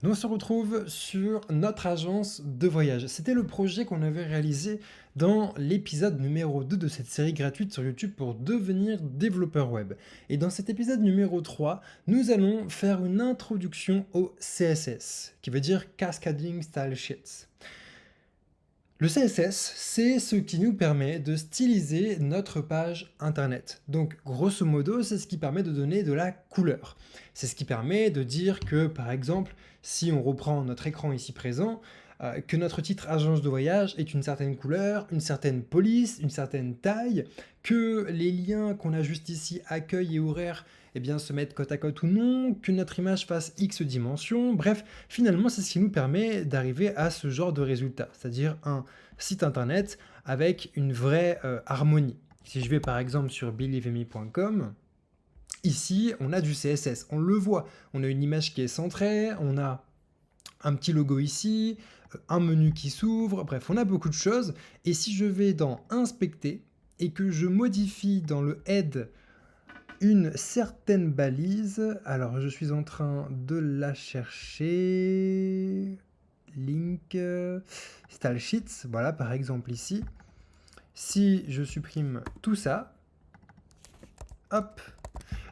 Nous on se retrouve sur notre agence de voyage. C'était le projet qu'on avait réalisé dans l'épisode numéro 2 de cette série gratuite sur YouTube pour devenir développeur web. Et dans cet épisode numéro 3, nous allons faire une introduction au CSS, qui veut dire Cascading Style Sheets. Le CSS, c'est ce qui nous permet de styliser notre page internet. Donc, grosso modo, c'est ce qui permet de donner de la couleur. C'est ce qui permet de dire que, par exemple, si on reprend notre écran ici présent, que notre titre agence de voyage est une certaine couleur, une certaine police, une certaine taille, que les liens qu'on a juste ici, accueil et horaire, eh bien, se mettent côte à côte ou non, que notre image fasse X dimensions, bref, finalement, c'est ce qui nous permet d'arriver à ce genre de résultat, c'est-à-dire un site internet avec une vraie harmonie. Si je vais par exemple sur believeme.com, ici, on a du CSS, on le voit, on a une image qui est centrée, on a un petit logo ici, un menu qui s'ouvre, bref, on a beaucoup de choses. Et si je vais dans Inspecter et que je modifie dans le head une certaine balise, alors je suis en train de la chercher, link, style sheets, voilà par exemple ici. Si je supprime tout ça, hop,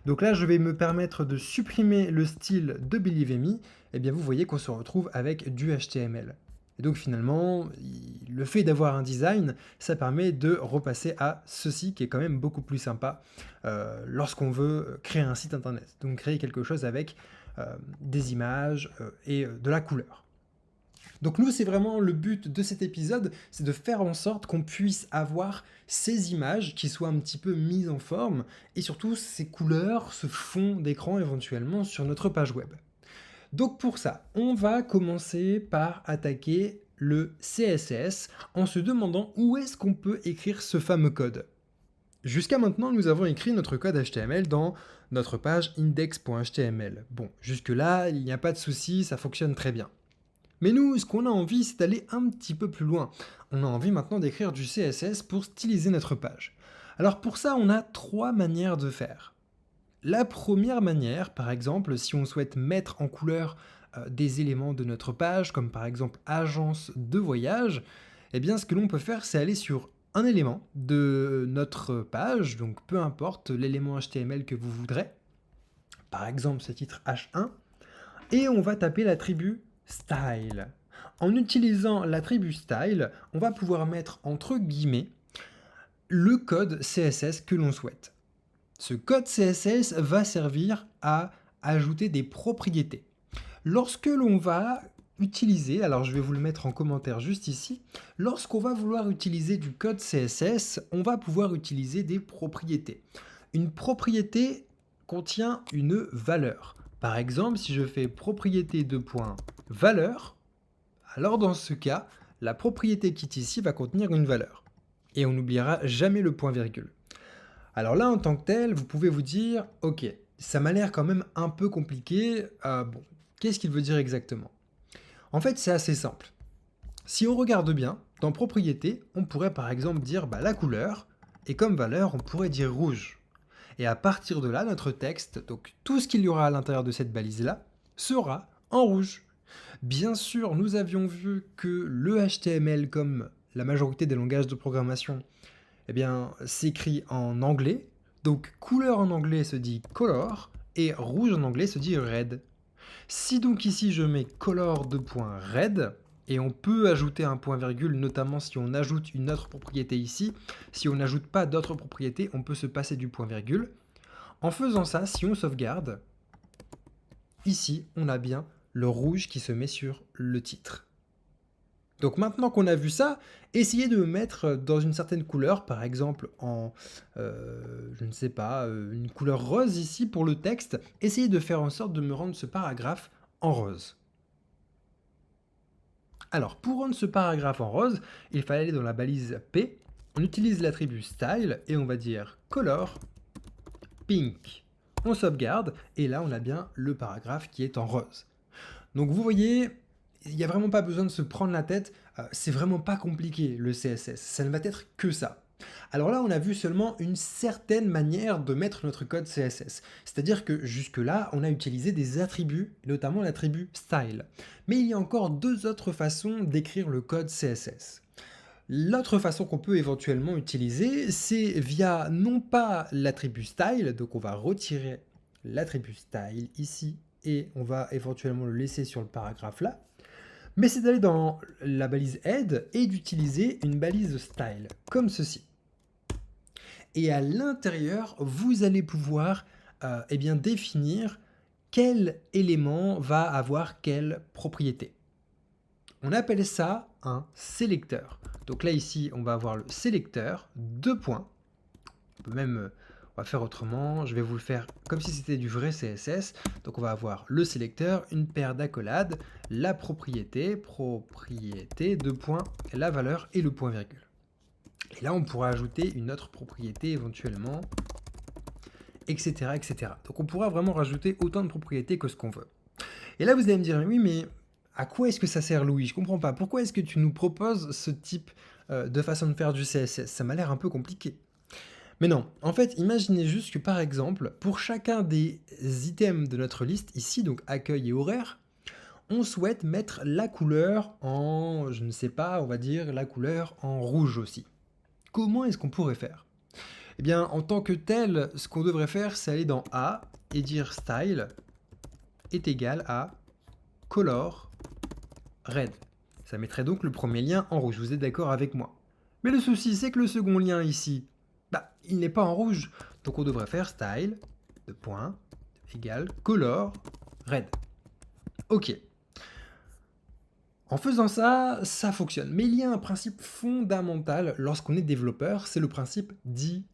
donc là je vais me permettre de supprimer le style de Believe.me, et bien vous voyez qu'on se retrouve avec du HTML. Et donc finalement, le fait d'avoir un design, ça permet de repasser à ceci qui est quand même beaucoup plus sympa lorsqu'on veut créer un site internet. Donc créer quelque chose avec des images et de la couleur. Donc nous, c'est vraiment le but de cet épisode, c'est de faire en sorte qu'on puisse avoir ces images qui soient un petit peu mises en forme et surtout ces couleurs, ce fond d'écran éventuellement sur notre page web. Donc pour ça, on va commencer par attaquer le CSS en se demandant où est-ce qu'on peut écrire ce fameux code. Jusqu'à maintenant, nous avons écrit notre code HTML dans notre page index.html. Bon, jusque-là, il n'y a pas de souci, ça fonctionne très bien. Mais nous, ce qu'on a envie, c'est d'aller un petit peu plus loin. On a envie maintenant d'écrire du CSS pour styliser notre page. Alors pour ça, on a trois manières de faire. La première manière, par exemple, si on souhaite mettre en couleur des éléments de notre page, comme par exemple agence de voyage, eh bien ce que l'on peut faire, c'est aller sur un élément de notre page, donc peu importe l'élément HTML que vous voudrez, par exemple ce titre H1, et on va taper l'attribut style. En utilisant l'attribut style, on va pouvoir mettre entre guillemets le code CSS que l'on souhaite. Ce code CSS va servir à ajouter des propriétés. Lorsque l'on va utiliser, alors je vais vous le mettre en commentaire juste ici, lorsqu'on va vouloir utiliser du code CSS, on va pouvoir utiliser des propriétés. Une propriété contient une valeur. Par exemple, si je fais propriété de point valeur, alors dans ce cas, la propriété qui est ici va contenir une valeur. Et on n'oubliera jamais le point virgule. Alors là, en tant que tel, vous pouvez vous dire, ok, ça m'a l'air quand même un peu compliqué, bon, qu'est-ce qu'il veut dire exactement? En fait, c'est assez simple. Si on regarde bien, dans propriété, on pourrait par exemple dire la couleur, et comme valeur, on pourrait dire rouge. Et à partir de là, notre texte, donc tout ce qu'il y aura à l'intérieur de cette balise-là, sera en rouge. Bien sûr, nous avions vu que le HTML, comme la majorité des langages de programmation, eh bien, s'écrit en anglais. Donc, couleur en anglais se dit color, et rouge en anglais se dit red. Si donc ici je mets color de point red, et on peut ajouter un point virgule, notamment si on ajoute une autre propriété ici. Si on n'ajoute pas d'autres propriétés, on peut se passer du point virgule. En faisant ça, si on sauvegarde, ici, on a bien le rouge qui se met sur le titre. Donc maintenant qu'on a vu ça, essayez de me mettre dans une certaine couleur, par exemple en, je ne sais pas, une couleur rose ici pour le texte. Essayez de faire en sorte de me rendre ce paragraphe en rose. Alors, pour rendre ce paragraphe en rose, il fallait aller dans la balise P. On utilise l'attribut style et on va dire color pink. On sauvegarde et là on a bien le paragraphe qui est en rose. Donc vous voyez, il n'y a vraiment pas besoin de se prendre la tête, c'est vraiment pas compliqué le CSS, ça ne va être que ça. Alors là, on a vu seulement une certaine manière de mettre notre code CSS. C'est-à-dire que jusque-là, on a utilisé des attributs, notamment l'attribut style. Mais il y a encore deux autres façons d'écrire le code CSS. L'autre façon qu'on peut éventuellement utiliser, c'est via non pas l'attribut style, donc on va retirer l'attribut style ici, et on va éventuellement le laisser sur le paragraphe là, mais c'est d'aller dans la balise head et d'utiliser une balise style, comme ceci. Et à l'intérieur, vous allez pouvoir eh bien, définir quel élément va avoir quelle propriété. On appelle ça un sélecteur. Donc là, ici, on va avoir le sélecteur, deux points. On peut même, on va faire autrement, je vais vous le faire comme si c'était du vrai CSS. Donc on va avoir le sélecteur, une paire d'accolades, la propriété, deux points, la valeur et le point virgule. Et là, on pourra ajouter une autre propriété éventuellement, etc., etc. Donc on pourra vraiment rajouter autant de propriétés que ce qu'on veut. Et là, vous allez me dire, oui, mais à quoi est-ce que ça sert, Louis? Je comprends pas. Pourquoi est-ce que tu nous proposes ce type de façon de faire du CSS? Ça m'a l'air un peu compliqué. Mais non, en fait, imaginez juste que par exemple, pour chacun des items de notre liste, ici, donc accueil et horaire, on souhaite mettre la couleur en, je ne sais pas, on va dire la couleur en rouge aussi. Comment est-ce qu'on pourrait faire? Eh bien, en tant que tel, ce qu'on devrait faire, c'est aller dans A et dire style est égal à color red. Ça mettrait donc le premier lien en rouge, vous êtes d'accord avec moi? Mais le souci, c'est que le second lien ici, il n'est pas en rouge. Donc on devrait faire style, de point, égale color red. Ok. En faisant ça, ça fonctionne. Mais il y a un principe fondamental lorsqu'on est développeur, c'est le principe DRI.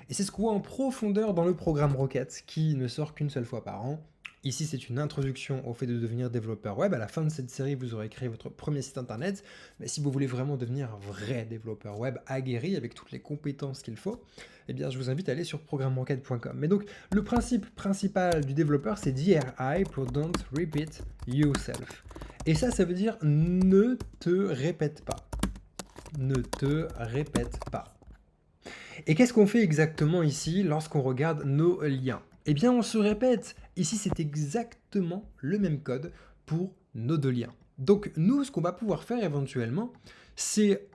Et c'est ce qu'on voit en profondeur dans le programme Rocket, qui ne sort qu'une seule fois par an. Ici, c'est une introduction au fait de devenir développeur web. À la fin de cette série, vous aurez créé votre premier site internet. Mais si vous voulez vraiment devenir un vrai développeur web aguerri avec toutes les compétences qu'il faut, eh bien, je vous invite à aller sur programmerocket.com. Mais donc, le principe principal du développeur, c'est DRI pour Don't Repeat Yourself. Et ça veut dire ne te répète pas. Ne te répète pas. Et qu'est-ce qu'on fait exactement ici lorsqu'on regarde nos liens? Eh bien, on se répète. Ici, c'est exactement le même code pour nos deux liens. Donc, nous, ce qu'on va pouvoir faire éventuellement, c'est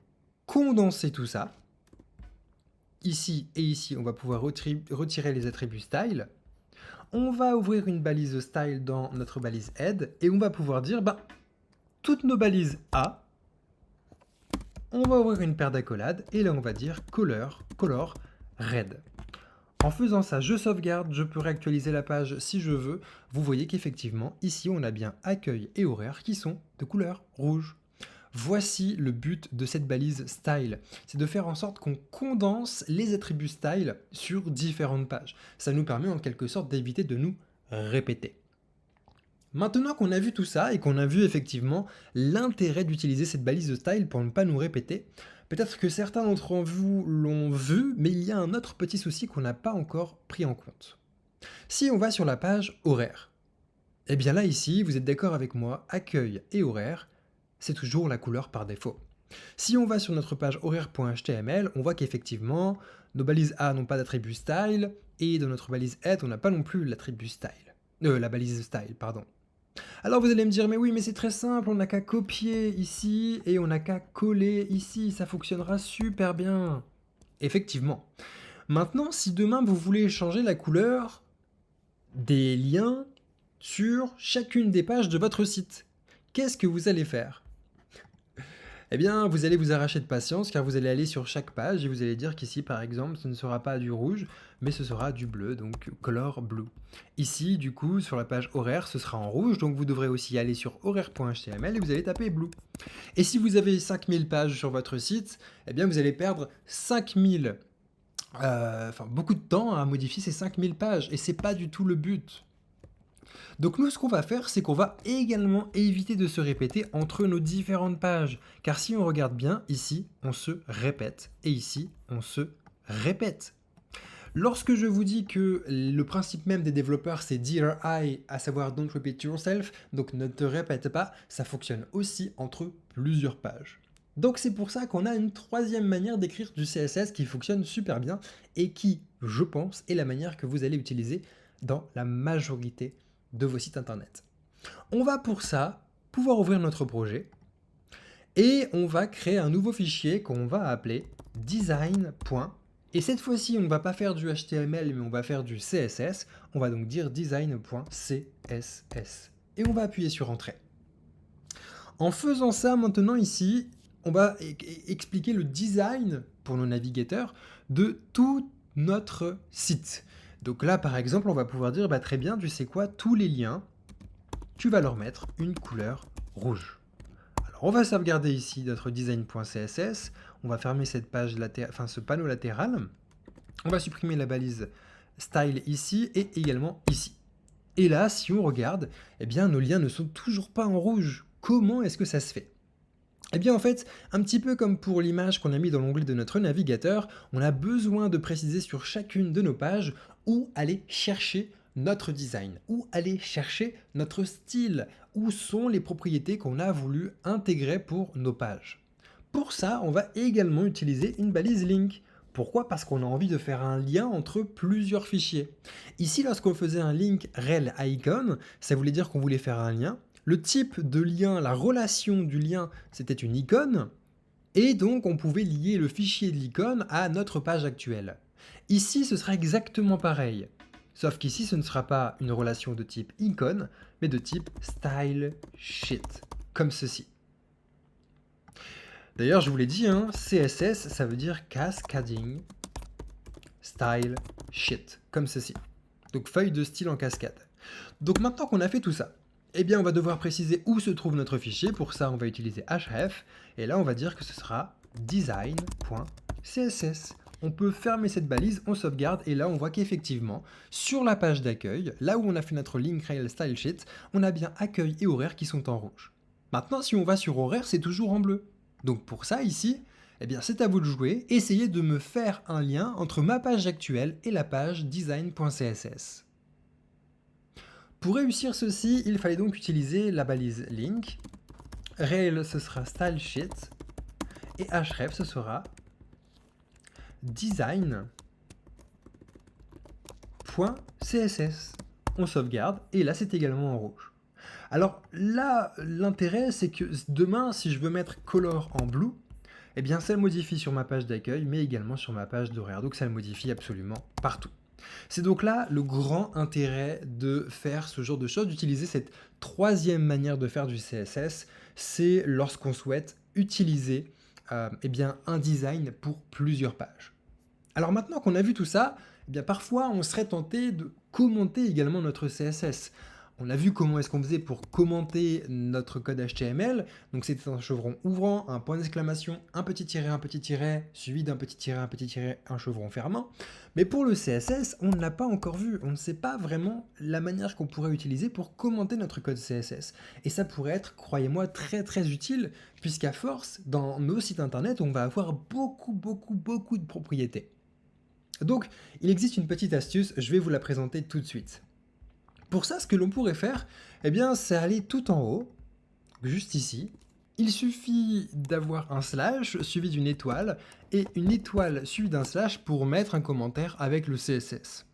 condenser tout ça. Ici et ici, on va pouvoir retirer les attributs style. On va ouvrir une balise style dans notre balise head et on va pouvoir dire, toutes nos balises A, on va ouvrir une paire d'accolades et là on va dire color red. En faisant ça, je sauvegarde, je peux réactualiser la page si je veux. Vous voyez qu'effectivement, ici on a bien accueil et horaire qui sont de couleur rouge. Voici le but de cette balise style, c'est de faire en sorte qu'on condense les attributs style sur différentes pages. Ça nous permet en quelque sorte d'éviter de nous répéter. Maintenant qu'on a vu tout ça et qu'on a vu effectivement l'intérêt d'utiliser cette balise de style pour ne pas nous répéter, peut-être que certains d'entre vous l'ont vu, mais il y a un autre petit souci qu'on n'a pas encore pris en compte. Si on va sur la page horaire, eh bien là ici, vous êtes d'accord avec moi, accueil et horaire, c'est toujours la couleur par défaut. Si on va sur notre page horaire.html, on voit qu'effectivement, nos balises A n'ont pas d'attribut style, et dans notre balise head, on n'a pas non plus l'attribut style. La balise style, pardon. Alors vous allez me dire, mais oui, mais c'est très simple, on n'a qu'à copier ici et on n'a qu'à coller ici, ça fonctionnera super bien. Effectivement. Maintenant, si demain vous voulez changer la couleur des liens sur chacune des pages de votre site, qu'est-ce que vous allez faire? Eh bien, vous allez vous arracher de patience car vous allez aller sur chaque page et vous allez dire qu'ici, par exemple, ce ne sera pas du rouge, mais ce sera du bleu, donc color blue. Ici, du coup, sur la page horaire, ce sera en rouge, donc vous devrez aussi aller sur horaire.html et vous allez taper blue. Et si vous avez 5000 pages sur votre site, eh bien, vous allez perdre 5000, beaucoup de temps à modifier ces 5000 pages et c'est pas du tout le but. Donc nous, ce qu'on va faire, c'est qu'on va également éviter de se répéter entre nos différentes pages. Car si on regarde bien, ici, on se répète. Et ici, on se répète. Lorsque je vous dis que le principe même des développeurs, c'est DRI, à savoir Don't Repeat Yourself, donc ne te répète pas, ça fonctionne aussi entre plusieurs pages. Donc c'est pour ça qu'on a une troisième manière d'écrire du CSS qui fonctionne super bien et qui, je pense, est la manière que vous allez utiliser dans la majorité de vos sites internet. On va pour ça pouvoir ouvrir notre projet et on va créer un nouveau fichier qu'on va appeler design. Et cette fois-ci, on ne va pas faire du HTML, mais on va faire du CSS. On va donc dire design.css. Et on va appuyer sur Entrée. En faisant ça, maintenant ici, on va expliquer le design pour nos navigateurs de tout notre site. Donc là, par exemple, on va pouvoir dire, très bien, tu sais quoi, tous les liens, tu vas leur mettre une couleur rouge. Alors on va sauvegarder ici notre design.css, on va fermer cette page ce panneau latéral, on va supprimer la balise style ici et également ici. Et là, si on regarde, nos liens ne sont toujours pas en rouge. Comment est-ce que ça se fait ? En fait, un petit peu comme pour l'image qu'on a mis dans l'onglet de notre navigateur, on a besoin de préciser sur chacune de nos pages où aller chercher notre design, où aller chercher notre style, où sont les propriétés qu'on a voulu intégrer pour nos pages. Pour ça, on va également utiliser une balise link. Pourquoi ? Parce qu'on a envie de faire un lien entre plusieurs fichiers. Ici, lorsqu'on faisait un link rel icon, ça voulait dire qu'on voulait faire un lien. Le type de lien, la relation du lien, c'était une icône. Et donc, on pouvait lier le fichier de l'icône à notre page actuelle. Ici, ce sera exactement pareil. Sauf qu'ici, ce ne sera pas une relation de type icône, mais de type style sheet, comme ceci. D'ailleurs, je vous l'ai dit, CSS, ça veut dire Cascading Style Sheet, comme ceci. Donc feuille de style en cascade. Donc maintenant qu'on a fait tout ça, on va devoir préciser où se trouve notre fichier. Pour ça, on va utiliser href, et là, on va dire que ce sera design.css. On peut fermer cette balise, on sauvegarde, et là, on voit qu'effectivement, sur la page d'accueil, là où on a fait notre link rel style sheet, on a bien accueil et horaire qui sont en rouge. Maintenant, si on va sur horaire, c'est toujours en bleu. Donc pour ça, ici, c'est à vous de jouer. Essayez de me faire un lien entre ma page actuelle et la page design.css. Pour réussir ceci, il fallait donc utiliser la balise link. Rel, ce sera style sheet. Et href, ce sera design.css. On sauvegarde, et là, c'est également en rouge. Alors là, l'intérêt, c'est que demain, si je veux mettre color en blue, ça le modifie sur ma page d'accueil, mais également sur ma page d'horaire. Donc ça le modifie absolument partout. C'est donc là le grand intérêt de faire ce genre de choses, d'utiliser cette troisième manière de faire du CSS, c'est lorsqu'on souhaite utiliser un design pour plusieurs pages. Alors maintenant qu'on a vu tout ça, parfois on serait tenté de commenter également notre CSS. On a vu comment est-ce qu'on faisait pour commenter notre code HTML. Donc c'était un chevron ouvrant, un point d'exclamation, un petit tiret, suivi d'un petit tiret, un chevron fermant. Mais pour le CSS, on ne l'a pas encore vu. On ne sait pas vraiment la manière qu'on pourrait utiliser pour commenter notre code CSS. Et ça pourrait être, croyez-moi, très très utile, puisqu'à force, dans nos sites internet, on va avoir beaucoup de propriétés. Donc, il existe une petite astuce, je vais vous la présenter tout de suite. Pour ça, ce que l'on pourrait faire, c'est aller tout en haut, juste ici. Il suffit d'avoir un slash suivi d'une étoile, et une étoile suivie d'un slash pour mettre un commentaire avec le CSS.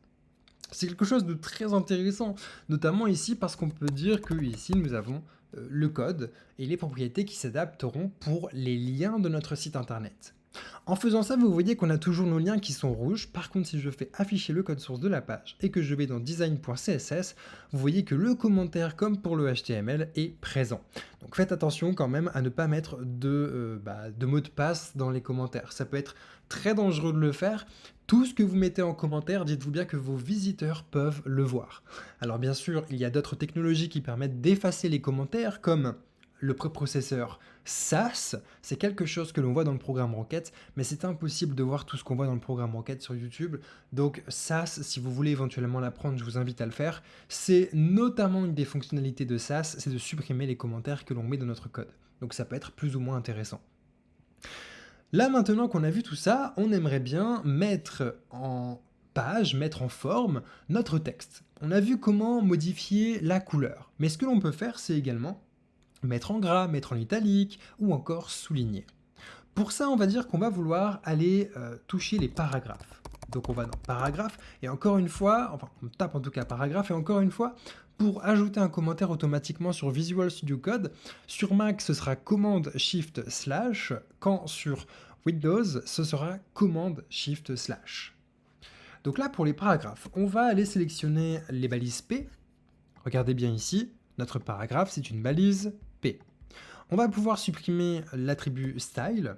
C'est quelque chose de très intéressant, notamment ici parce qu'on peut dire que ici nous avons le code et les propriétés qui s'adapteront pour les liens de notre site internet. En faisant ça, vous voyez qu'on a toujours nos liens qui sont rouges. Par contre, si je fais afficher le code source de la page et que je vais dans design.css, vous voyez que le commentaire, comme pour le HTML, est présent. Donc faites attention quand même à ne pas mettre de mot de passe dans les commentaires. Ça peut être très dangereux de le faire. Tout ce que vous mettez en commentaire, dites-vous bien que vos visiteurs peuvent le voir. Alors bien sûr, il y a d'autres technologies qui permettent d'effacer les commentaires, comme le préprocesseur SAS, c'est quelque chose que l'on voit dans le programme Rocket, mais c'est impossible de voir tout ce qu'on voit dans le programme Rocket sur YouTube. Donc SAS, si vous voulez éventuellement l'apprendre, je vous invite à le faire. C'est notamment une des fonctionnalités de SAS, c'est de supprimer les commentaires que l'on met dans notre code. Donc ça peut être plus ou moins intéressant. Là maintenant qu'on a vu tout ça, on aimerait bien mettre en page, mettre en forme notre texte. On a vu comment modifier la couleur, mais ce que l'on peut faire, c'est également mettre en gras, mettre en italique ou encore souligner. Pour ça, on va dire qu'on va vouloir aller toucher les paragraphes. Donc on va dans paragraphe, et encore une fois, enfin on tape en tout cas paragraphe, et encore une fois, pour ajouter un commentaire automatiquement sur Visual Studio Code, sur Mac ce sera Command Shift /, quand sur Windows ce sera Command Shift /. Donc là pour les paragraphes, on va aller sélectionner les balises P. Regardez bien ici, notre paragraphe c'est une balise P. On va pouvoir supprimer l'attribut style,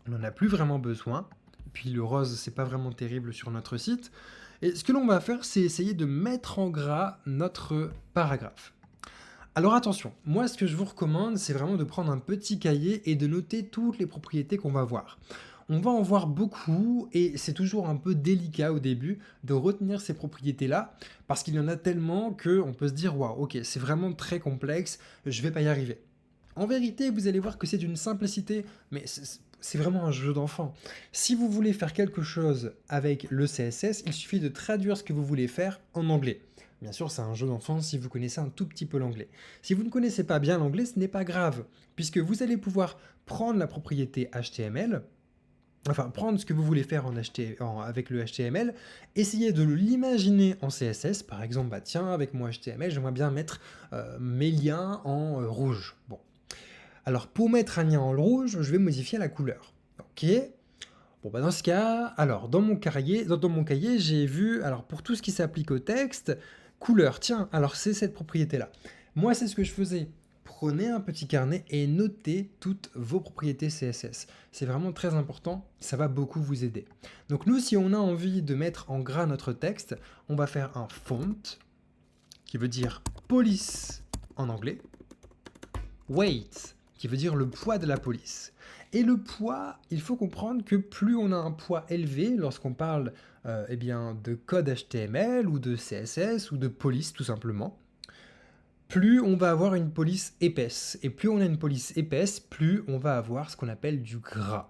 on n'en a plus vraiment besoin. Puis le rose, c'est pas vraiment terrible sur notre site. Et ce que l'on va faire, c'est essayer de mettre en gras notre paragraphe. Alors attention, moi ce que je vous recommande, c'est vraiment de prendre un petit cahier et de noter toutes les propriétés qu'on va voir. On va en voir beaucoup et c'est toujours un peu délicat au début de retenir ces propriétés-là parce qu'il y en a tellement qu'on peut se dire « Waouh, ok, c'est vraiment très complexe, je vais pas y arriver ». En vérité, vous allez voir que c'est d'une simplicité, mais c'est vraiment un jeu d'enfant. Si vous voulez faire quelque chose avec le CSS, il suffit de traduire ce que vous voulez faire en anglais. Bien sûr, c'est un jeu d'enfant si vous connaissez un tout petit peu l'anglais. Si vous ne connaissez pas bien l'anglais, ce n'est pas grave, puisque vous allez pouvoir prendre la propriété HTML, enfin prendre ce que vous voulez faire avec le HTML, essayer de l'imaginer en CSS, par exemple, bah tiens, avec mon HTML, j'aimerais bien mettre mes liens en rouge. Bon. Alors pour mettre un lien en rouge, je vais modifier la couleur. Ok. Bon bah dans ce cas, alors dans mon cahier, j'ai vu, alors pour tout ce qui s'applique au texte, couleur, tiens, alors c'est cette propriété-là. Moi c'est ce que je faisais. Prenez un petit carnet et notez toutes vos propriétés CSS. C'est vraiment très important, ça va beaucoup vous aider. Donc nous, si on a envie de mettre en gras notre texte, on va faire un font, qui veut dire police en anglais, weight, qui veut dire le poids de la police. Et le poids, il faut comprendre que plus on a un poids élevé lorsqu'on parle eh bien, de code HTML ou de CSS ou de police tout simplement, plus on va avoir une police épaisse. Et plus on a une police épaisse, plus on va avoir ce qu'on appelle du gras.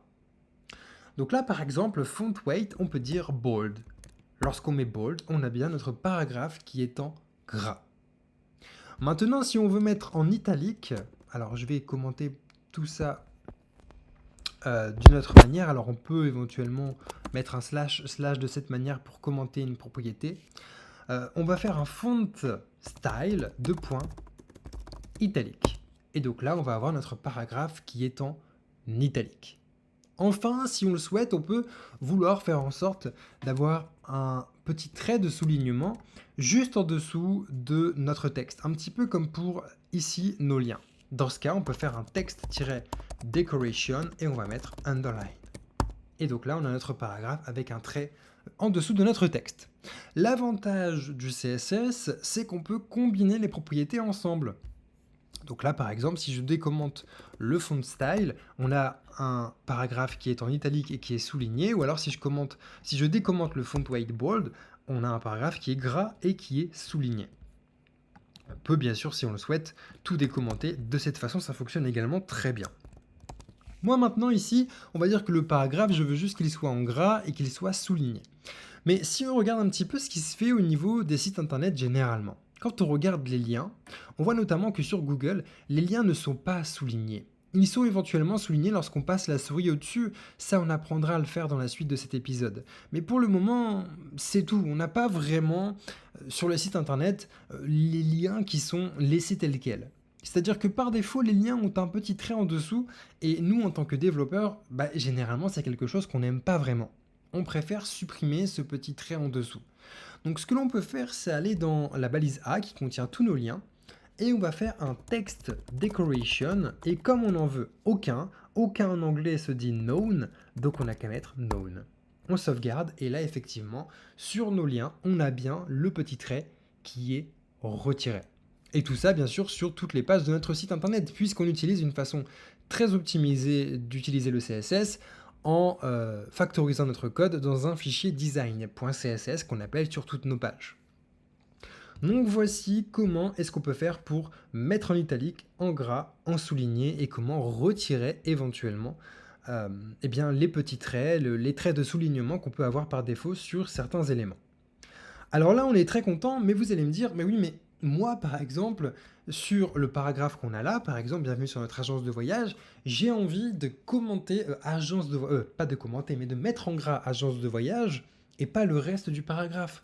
Donc là, par exemple, font weight, on peut dire bold. Lorsqu'on met bold, on a bien notre paragraphe qui est en gras. Maintenant, si on veut mettre en italique, alors je vais commenter tout ça d'une autre manière. Alors on peut éventuellement mettre un slash de cette manière pour commenter une propriété. On va faire un font style italique. Et donc là, on va avoir notre paragraphe qui est en italique. Enfin, si on le souhaite, on peut vouloir faire en sorte d'avoir un petit trait de soulignement juste en dessous de notre texte. Un petit peu comme pour ici nos liens. Dans ce cas, on peut faire un texte-decoration et on va mettre underline. Et donc là, on a notre paragraphe avec un trait en dessous de notre texte. L'avantage du CSS, c'est qu'on peut combiner les propriétés ensemble. Donc là, par exemple, si je décommente le font style, on a un paragraphe qui est en italique et qui est souligné, ou alors si je décommente le font weight bold, on a un paragraphe qui est gras et qui est souligné. On peut bien sûr, si on le souhaite, tout décommenter. De cette façon, ça fonctionne également très bien. Moi maintenant ici, on va dire que le paragraphe, je veux juste qu'il soit en gras et qu'il soit souligné. Mais si on regarde un petit peu ce qui se fait au niveau des sites internet généralement, quand on regarde les liens, on voit notamment que sur Google, les liens ne sont pas soulignés. Ils sont éventuellement soulignés lorsqu'on passe la souris au-dessus, ça on apprendra à le faire dans la suite de cet épisode. Mais pour le moment, c'est tout, on n'a pas vraiment sur le site internet les liens qui sont laissés tels quels. C'est-à-dire que par défaut, les liens ont un petit trait en dessous, et nous en tant que développeurs, généralement c'est quelque chose qu'on n'aime pas vraiment. On préfère supprimer ce petit trait en dessous. Donc ce que l'on peut faire, c'est aller dans la balise A qui contient tous nos liens, et on va faire un text decoration, et comme on n'en veut aucun en anglais se dit known, donc on n'a qu'à mettre known. On sauvegarde, et là effectivement, sur nos liens, on a bien le petit trait qui est retiré. Et tout ça, bien sûr, sur toutes les pages de notre site internet, puisqu'on utilise une façon très optimisée d'utiliser le CSS, en factorisant notre code dans un fichier design.css qu'on appelle sur toutes nos pages. Donc voici comment est-ce qu'on peut faire pour mettre en italique, en gras, en souligné et comment retirer éventuellement les petits traits, les traits de soulignement qu'on peut avoir par défaut sur certains éléments. Alors là on est très content, mais vous allez me dire, mais oui, mais moi par exemple, sur le paragraphe qu'on a là, par exemple, bienvenue sur notre agence de voyage, j'ai envie de commenter pas de commenter, mais de mettre en gras agence de voyage et pas le reste du paragraphe.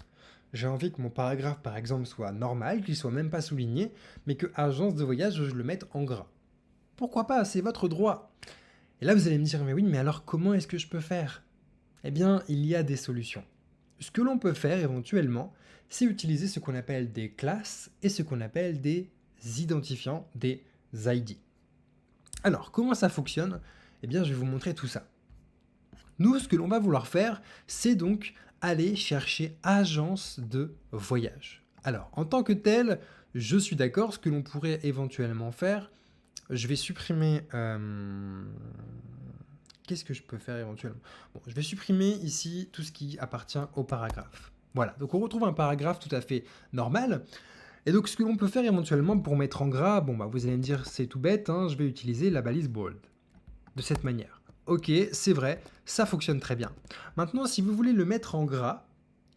J'ai envie que mon paragraphe, par exemple, soit normal, qu'il soit même pas souligné, mais que agence de voyage, je le mette en gras. Pourquoi pas, c'est votre droit. Et là, vous allez me dire, mais oui, mais alors comment est-ce que je peux faire? Eh bien, il y a des solutions. Ce que l'on peut faire éventuellement, c'est utiliser ce qu'on appelle des classes et ce qu'on appelle des identifiants, des ID. Alors, comment ça fonctionne? Eh bien, je vais vous montrer tout ça. Nous, ce que l'on va vouloir faire, c'est donc aller chercher agence de voyage. Alors, en tant que tel, je suis d'accord, ce que l'on pourrait éventuellement faire, je vais supprimer... Qu'est-ce que je peux faire éventuellement? Bon, je vais supprimer ici tout ce qui appartient au paragraphe. Voilà, donc on retrouve un paragraphe tout à fait normal. Et donc ce que l'on peut faire éventuellement pour mettre en gras, bon bah vous allez me dire c'est tout bête, hein, je vais utiliser la balise bold. De cette manière. Ok, c'est vrai, ça fonctionne très bien. Maintenant, si vous voulez le mettre en gras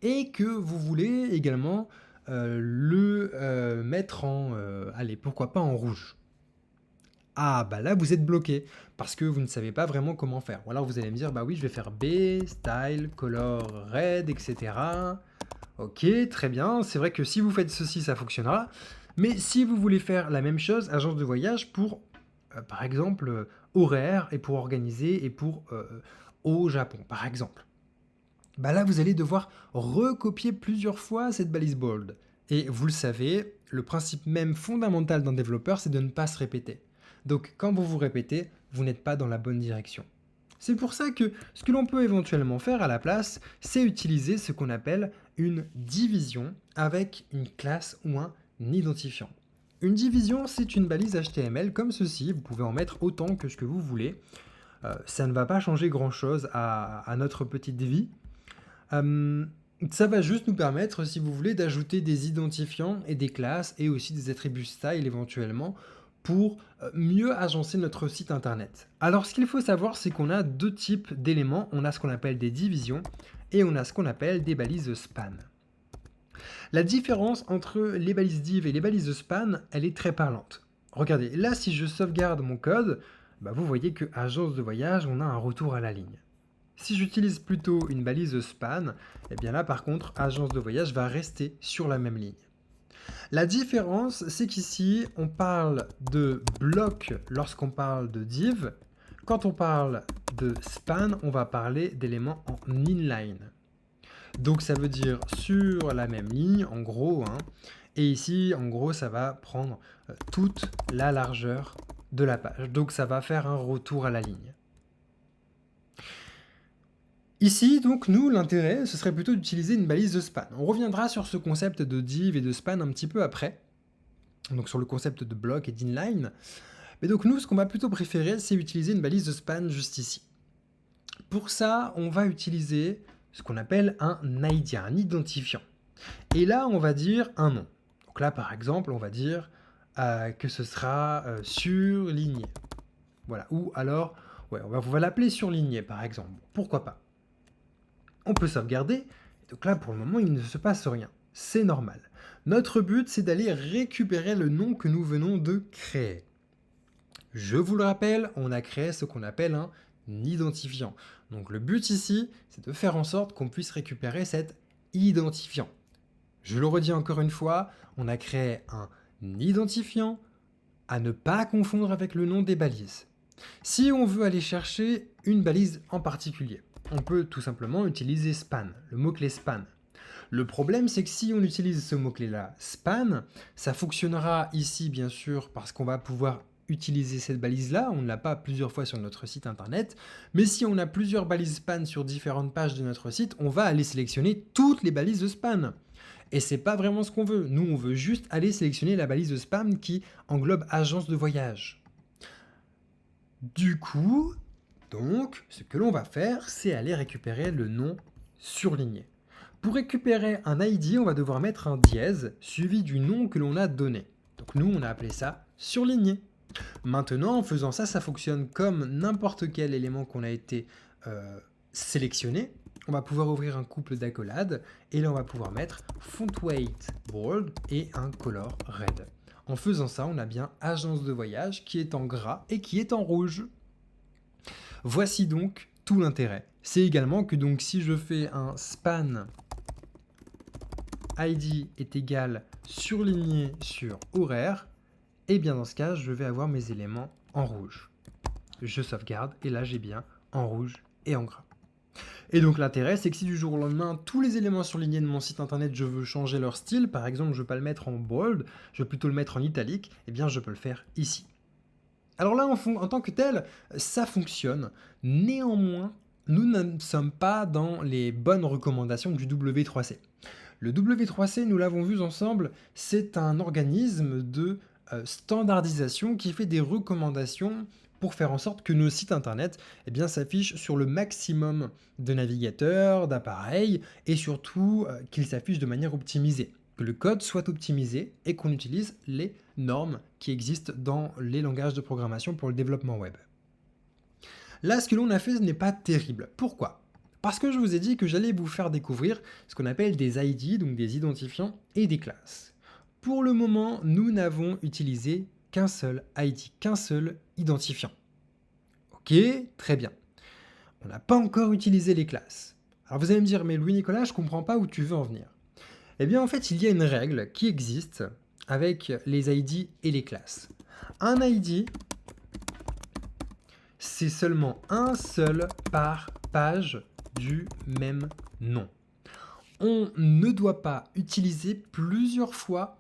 et que vous voulez également le mettre en, allez, pourquoi pas en rouge. Ah bah là vous êtes bloqué parce que vous ne savez pas vraiment comment faire. Ou alors vous allez me dire bah oui je vais faire B, style, color, red, etc. Ok, très bien, c'est vrai que si vous faites ceci ça fonctionnera. Mais si vous voulez faire la même chose, agence de voyage pour par exemple horaire et pour organiser et pour au Japon par exemple. Bah là vous allez devoir recopier plusieurs fois cette balise bold. Et vous le savez, le principe même fondamental d'un développeur c'est de ne pas se répéter. Donc quand vous vous répétez, vous n'êtes pas dans la bonne direction. C'est pour ça que ce que l'on peut éventuellement faire à la place, c'est utiliser ce qu'on appelle une division avec une classe ou un identifiant. Une division, c'est une balise HTML comme ceci, vous pouvez en mettre autant que ce que vous voulez. Ça ne va pas changer grand-chose à notre petite vie. Ça va juste nous permettre, si vous voulez, d'ajouter des identifiants et des classes et aussi des attributs style éventuellement pour mieux agencer notre site internet. Alors ce qu'il faut savoir, c'est qu'on a deux types d'éléments. On a ce qu'on appelle des divisions et on a ce qu'on appelle des balises span. La différence entre les balises div et les balises span, elle est très parlante. Regardez, là si je sauvegarde mon code, bah, vous voyez que agence de voyage, on a un retour à la ligne. Si j'utilise plutôt une balise span, eh bien là par contre, agence de voyage va rester sur la même ligne. La différence, c'est qu'ici, on parle de bloc lorsqu'on parle de div. Quand on parle de span, on va parler d'éléments en inline. Donc ça veut dire sur la même ligne, en gros. Hein, et ici, en gros, ça va prendre toute la largeur de la page. Donc ça va faire un retour à la ligne. Ici, donc, nous, l'intérêt, ce serait plutôt d'utiliser une balise de span. On reviendra sur ce concept de div et de span un petit peu après, donc sur le concept de bloc et d'inline. Mais donc nous, ce qu'on va plutôt préférer, c'est utiliser une balise de span juste ici. Pour ça, on va utiliser ce qu'on appelle un ID, un identifiant. Et là, on va dire un nom. Donc là, par exemple, on va dire que ce sera surligné. Voilà, ou alors, ouais, on va l'appeler surligné, par exemple. Pourquoi pas? On peut sauvegarder, donc là pour le moment il ne se passe rien, c'est normal. Notre but c'est d'aller récupérer le nom que nous venons de créer. Je vous le rappelle, on a créé ce qu'on appelle un identifiant. Donc le but ici c'est de faire en sorte qu'on puisse récupérer cet identifiant. Je le redis encore une fois, on a créé un identifiant à ne pas confondre avec le nom des balises. Si on veut aller chercher une balise en particulier, on peut tout simplement utiliser span, le mot-clé span. Le problème, c'est que si on utilise ce mot-clé-là, span, ça fonctionnera ici, bien sûr, parce qu'on va pouvoir utiliser cette balise-là. On ne l'a pas plusieurs fois sur notre site internet. Mais si on a plusieurs balises span sur différentes pages de notre site, on va aller sélectionner toutes les balises de span. Et c'est pas vraiment ce qu'on veut. Nous, on veut juste aller sélectionner la balise de spam qui englobe agence de voyage. Du coup, donc, ce que l'on va faire, c'est aller récupérer le nom surligné. Pour récupérer un ID, on va devoir mettre un dièse suivi du nom que l'on a donné. Donc nous, on a appelé ça surligné. Maintenant, en faisant ça, ça fonctionne comme n'importe quel élément qu'on a été sélectionné. On va pouvoir ouvrir un couple d'accolades et là, on va pouvoir mettre font weight bold et un color red. En faisant ça, on a bien agence de voyage qui est en gras et qui est en rouge. Voici donc tout l'intérêt. C'est également que donc si je fais un span ID est égal surligné sur horaire, et bien dans ce cas, je vais avoir mes éléments en rouge. Je sauvegarde et là j'ai bien en rouge et en gras. Et donc l'intérêt, c'est que si du jour au lendemain, tous les éléments surlignés de mon site internet, je veux changer leur style, par exemple, je ne veux pas le mettre en bold, je veux plutôt le mettre en italique, eh bien je peux le faire ici. Alors là, en tant que tel, ça fonctionne. Néanmoins, nous ne sommes pas dans les bonnes recommandations du W3C. Le W3C, nous l'avons vu ensemble, c'est un organisme de standardisation qui fait des recommandations pour faire en sorte que nos sites internet s'affichent sur le maximum de navigateurs, d'appareils et surtout qu'ils s'affichent de manière optimisée, que le code soit optimisé et qu'on utilise les normes qui existent dans les langages de programmation pour le développement web. Là, ce que l'on a fait n'est pas terrible. Pourquoi ? Parce que je vous ai dit que j'allais vous faire découvrir ce qu'on appelle des ID, donc des identifiants et des classes. Pour le moment, nous n'avons utilisé qu'un seul ID, qu'un seul identifiant. Ok, très bien. On n'a pas encore utilisé les classes. Alors vous allez me dire, mais Louis-Nicolas, je ne comprends pas où tu veux en venir. Eh bien en fait, il y a une règle qui existe avec les ID et les classes. Un ID, c'est seulement un seul par page du même nom. On ne doit pas utiliser plusieurs fois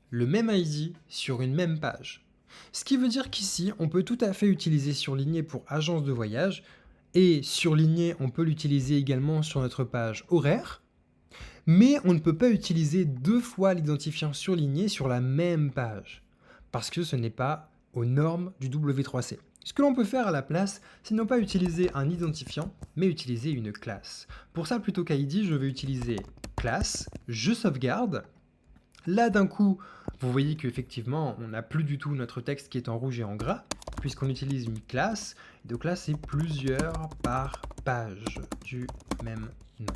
le même ID sur une même page. Ce qui veut dire qu'ici, on peut tout à fait utiliser surligné pour agence de voyage et surligné, on peut l'utiliser également sur notre page horaire, mais on ne peut pas utiliser deux fois l'identifiant surligné sur la même page parce que ce n'est pas aux normes du W3C. Ce que l'on peut faire à la place, c'est non pas utiliser un identifiant, mais utiliser une classe. Pour ça, plutôt qu'ID, je vais utiliser classe, je sauvegarde. Là, d'un coup, vous voyez qu'effectivement, on n'a plus du tout notre texte qui est en rouge et en gras, puisqu'on utilise une classe. Donc là, c'est plusieurs par page du même nom.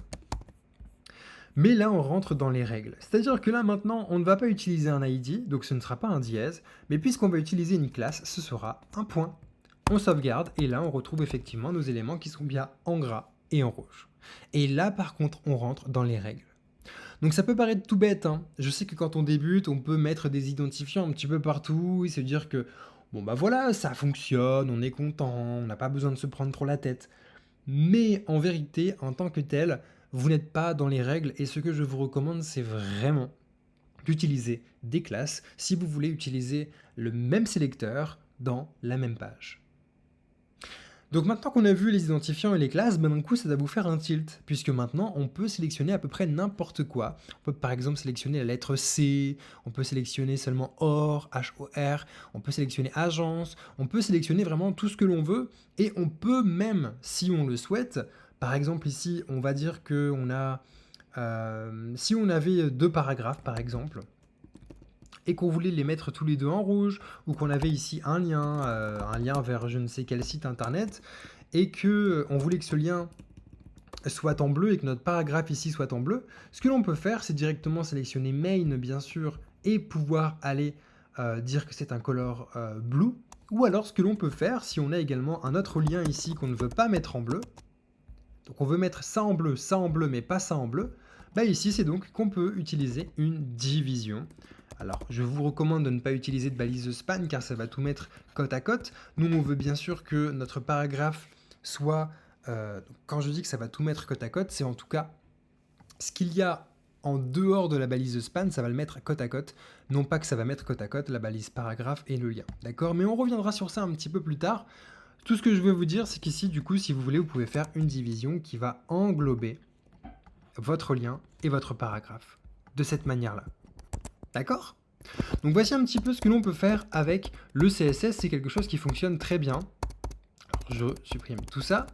Mais là, on rentre dans les règles. C'est-à-dire que là, maintenant, on ne va pas utiliser un ID, donc ce ne sera pas un dièse, mais puisqu'on va utiliser une classe, ce sera un point. On sauvegarde, et là, on retrouve effectivement nos éléments qui sont bien en gras et en rouge. Et là, par contre, on rentre dans les règles. Donc ça peut paraître tout bête, hein. Je sais que quand on débute, on peut mettre des identifiants un petit peu partout, et se dire que, bon bah voilà, ça fonctionne, on est content, on n'a pas besoin de se prendre trop la tête. Mais en vérité, en tant que tel, vous n'êtes pas dans les règles et ce que je vous recommande, c'est vraiment d'utiliser des classes si vous voulez utiliser le même sélecteur dans la même page. Donc maintenant qu'on a vu les identifiants et les classes, d'un coup ça va vous faire un tilt, puisque maintenant on peut sélectionner à peu près n'importe quoi. On peut par exemple sélectionner la lettre C, on peut sélectionner seulement OR, H-O-R, on peut sélectionner agence, on peut sélectionner vraiment tout ce que l'on veut, et on peut même, si on le souhaite, par exemple ici on va dire que on a, si on avait deux paragraphes par exemple, et qu'on voulait les mettre tous les deux en rouge, ou qu'on avait ici un lien vers je ne sais quel site internet, et que on voulait que ce lien soit en bleu et que notre paragraphe ici soit en bleu, ce que l'on peut faire, c'est directement sélectionner main, bien sûr, et pouvoir aller dire que c'est un color blue, ou alors ce que l'on peut faire, si on a également un autre lien ici qu'on ne veut pas mettre en bleu, donc on veut mettre ça en bleu, mais pas ça en bleu, bah ici c'est donc qu'on peut utiliser une division. Alors, je vous recommande de ne pas utiliser de balise de span car ça va tout mettre côte à côte. Nous, on veut bien sûr que notre paragraphe soit... quand je dis que ça va tout mettre côte à côte, c'est en tout cas ce qu'il y a en dehors de la balise de span, ça va le mettre côte à côte. Non pas que ça va mettre côte à côte la balise paragraphe et le lien. D'accord ? Mais on reviendra sur ça un petit peu plus tard. Tout ce que je veux vous dire, c'est qu'ici, du coup, si vous voulez, vous pouvez faire une division qui va englober votre lien et votre paragraphe de cette manière-là. D'accord ? Donc voici un petit peu ce que l'on peut faire avec le CSS, c'est quelque chose qui fonctionne très bien. Alors je supprime tout ça.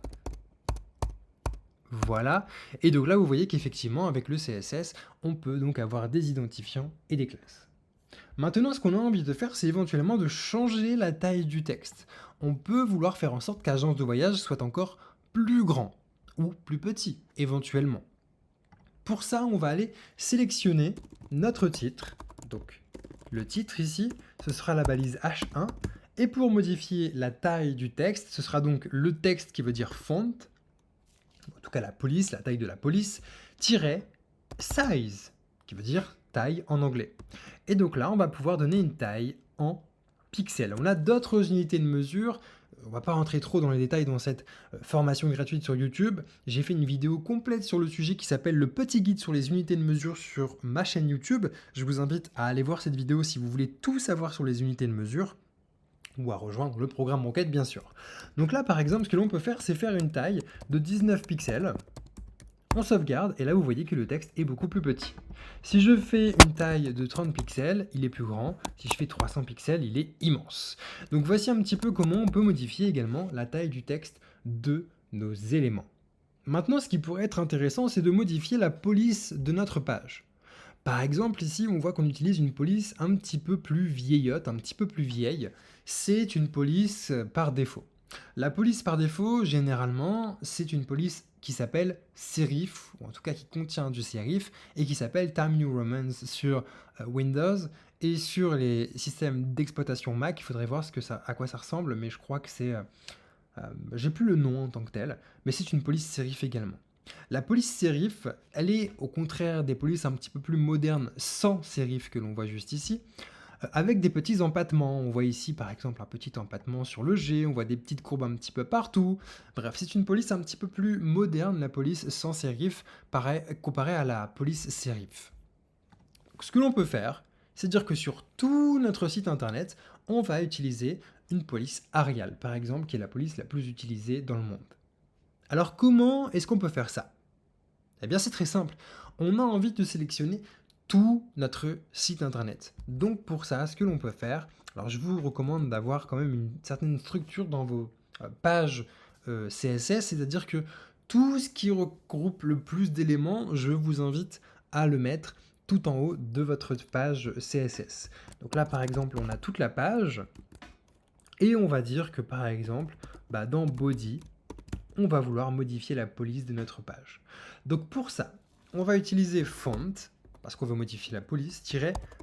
Voilà. Et donc là, vous voyez qu'effectivement, avec le CSS, on peut donc avoir des identifiants et des classes. Maintenant, ce qu'on a envie de faire, c'est éventuellement de changer la taille du texte. On peut vouloir faire en sorte qu'Agence de voyage soit encore plus grand ou plus petit, éventuellement. Pour ça, on va aller sélectionner notre titre, donc le titre ici, ce sera la balise H1. Et pour modifier la taille du texte, ce sera donc le texte qui veut dire font, en tout cas la police, la taille de la police, tiret size, qui veut dire taille en anglais. Et donc là, on va pouvoir donner une taille en pixels. On a d'autres unités de mesure. On va pas rentrer trop dans les détails dans cette formation gratuite sur YouTube. J'ai fait une vidéo complète sur le sujet qui s'appelle le petit guide sur les unités de mesure sur ma chaîne YouTube. Je vous invite à aller voir cette vidéo si vous voulez tout savoir sur les unités de mesure ou à rejoindre le programme Enquête bien sûr. Donc là par exemple ce que l'on peut faire c'est faire une taille de 19 pixels. On sauvegarde et là vous voyez que le texte est beaucoup plus petit. Si je fais une taille de 30 pixels, il est plus grand. Si je fais 300 pixels, il est immense. Donc voici un petit peu comment on peut modifier également la taille du texte de nos éléments. Maintenant, ce qui pourrait être intéressant, c'est de modifier la police de notre page. Par exemple, ici, on voit qu'on utilise une police un petit peu plus vieillotte, un petit peu plus vieille. C'est une police par défaut. La police par défaut, généralement, c'est une police qui s'appelle serif, ou en tout cas qui contient du serif, et qui s'appelle Time New Roman sur Windows, et sur les systèmes d'exploitation Mac, il faudrait voir à quoi ça ressemble, mais je crois que c'est... j'ai plus le nom en tant que tel, mais c'est une police serif également. La police serif, elle est au contraire des polices un petit peu plus modernes sans serif que l'on voit juste ici, avec des petits empattements. On voit ici par exemple un petit empattement sur le G, on voit des petites courbes un petit peu partout. Bref, c'est une police un petit peu plus moderne, la police sans serif, comparée à la police serif. Donc, ce que l'on peut faire, c'est dire que sur tout notre site internet, on va utiliser une police Arial, par exemple, qui est la police la plus utilisée dans le monde. Alors comment est-ce qu'on peut faire ça? Eh bien c'est très simple, on a envie de sélectionner tout notre site internet. Donc pour ça, ce que l'on peut faire, alors je vous recommande d'avoir quand même une certaine structure dans vos pages CSS, c'est-à-dire que tout ce qui regroupe le plus d'éléments, je vous invite à le mettre tout en haut de votre page CSS. Donc là par exemple, on a toute la page et on va dire que par exemple, dans body, on va vouloir modifier la police de notre page. Donc pour ça, on va utiliser font, parce qu'on veut modifier la police,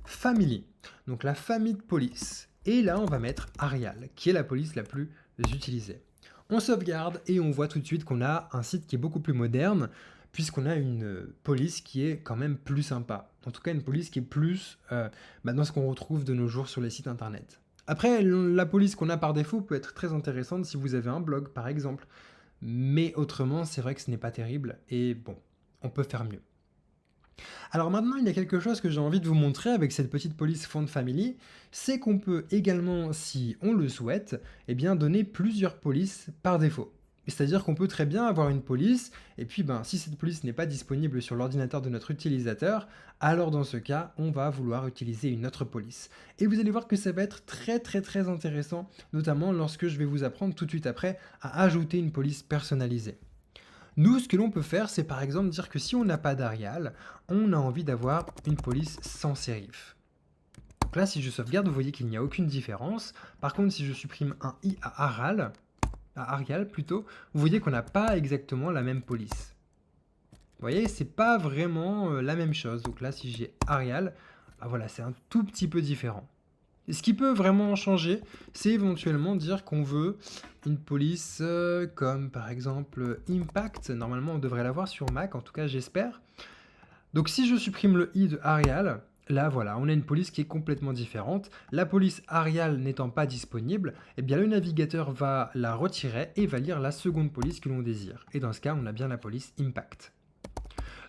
-family, donc la famille de police. Et là, on va mettre Arial, qui est la police la plus utilisée. On sauvegarde et on voit tout de suite qu'on a un site qui est beaucoup plus moderne, puisqu'on a une police qui est quand même plus sympa. En tout cas, une police qui est plus dans ce qu'on retrouve de nos jours sur les sites internet. Après, la police qu'on a par défaut peut être très intéressante si vous avez un blog, par exemple. Mais autrement, c'est vrai que ce n'est pas terrible et bon, on peut faire mieux. Alors maintenant, il y a quelque chose que j'ai envie de vous montrer avec cette petite police font family, c'est qu'on peut également, si on le souhaite, donner plusieurs polices par défaut. C'est-à-dire qu'on peut très bien avoir une police, et puis si cette police n'est pas disponible sur l'ordinateur de notre utilisateur, alors dans ce cas, on va vouloir utiliser une autre police. Et vous allez voir que ça va être très intéressant, notamment lorsque je vais vous apprendre tout de suite après à ajouter une police personnalisée. Nous, ce que l'on peut faire, c'est par exemple dire que si on n'a pas d'Arial, on a envie d'avoir une police sans serif. Donc là, si je sauvegarde, vous voyez qu'il n'y a aucune différence. Par contre, si je supprime un i à Arial plutôt, vous voyez qu'on n'a pas exactement la même police. Vous voyez, c'est pas vraiment la même chose. Donc là, si j'ai Arial, voilà, c'est un tout petit peu différent. Et ce qui peut vraiment changer, c'est éventuellement dire qu'on veut une police comme par exemple Impact. Normalement, on devrait l'avoir sur Mac, en tout cas j'espère. Donc si je supprime le i de Arial, là voilà, on a une police qui est complètement différente. La police Arial n'étant pas disponible, le navigateur va la retirer et va lire la seconde police que l'on désire. Et dans ce cas, on a bien la police Impact.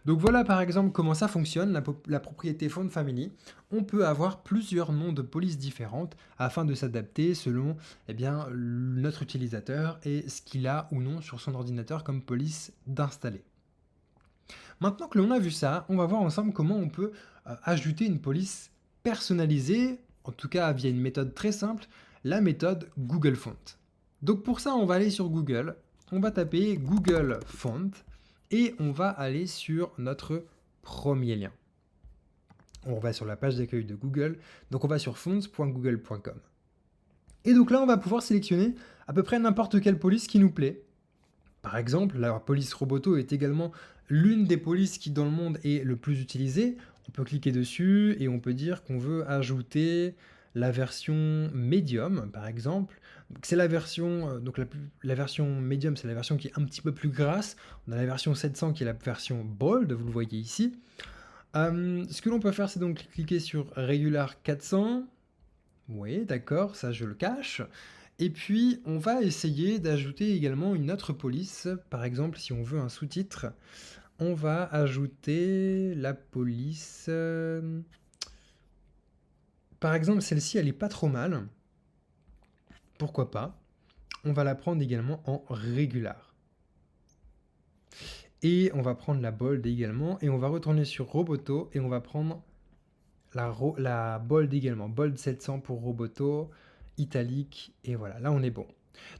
Donc voilà par exemple comment ça fonctionne, la propriété font family. On peut avoir plusieurs noms de polices différentes afin de s'adapter selon notre utilisateur et ce qu'il a ou non sur son ordinateur comme police d'installer. Maintenant que l'on a vu ça, on va voir ensemble comment on peut ajouter une police personnalisée, en tout cas via une méthode très simple, la méthode Google Font. Donc pour ça, on va aller sur Google, on va taper Google Font, et on va aller sur notre premier lien. On va sur la page d'accueil de Google, donc on va sur fonts.google.com. Et donc là, on va pouvoir sélectionner à peu près n'importe quelle police qui nous plaît. Par exemple, la police Roboto est également l'une des polices qui dans le monde est le plus utilisée. On peut cliquer dessus et on peut dire qu'on veut ajouter la version Medium, par exemple. Donc c'est la version, la version Medium, c'est la version qui est un petit peu plus grasse. On a la version 700 qui est la version Bold, vous le voyez ici. Ce que l'on peut faire, c'est donc cliquer sur Regular 400. Oui, d'accord, ça je le cache. Et puis, on va essayer d'ajouter également une autre police. Par exemple, si on veut un sous-titre, on va ajouter la police... Par exemple, celle-ci, elle est pas trop mal. Pourquoi pas? On va la prendre également en régular. Et on va prendre la bold également. Et on va retourner sur Roboto et on va prendre la bold également. Bold 700 pour Roboto, italique. Et voilà, là on est bon.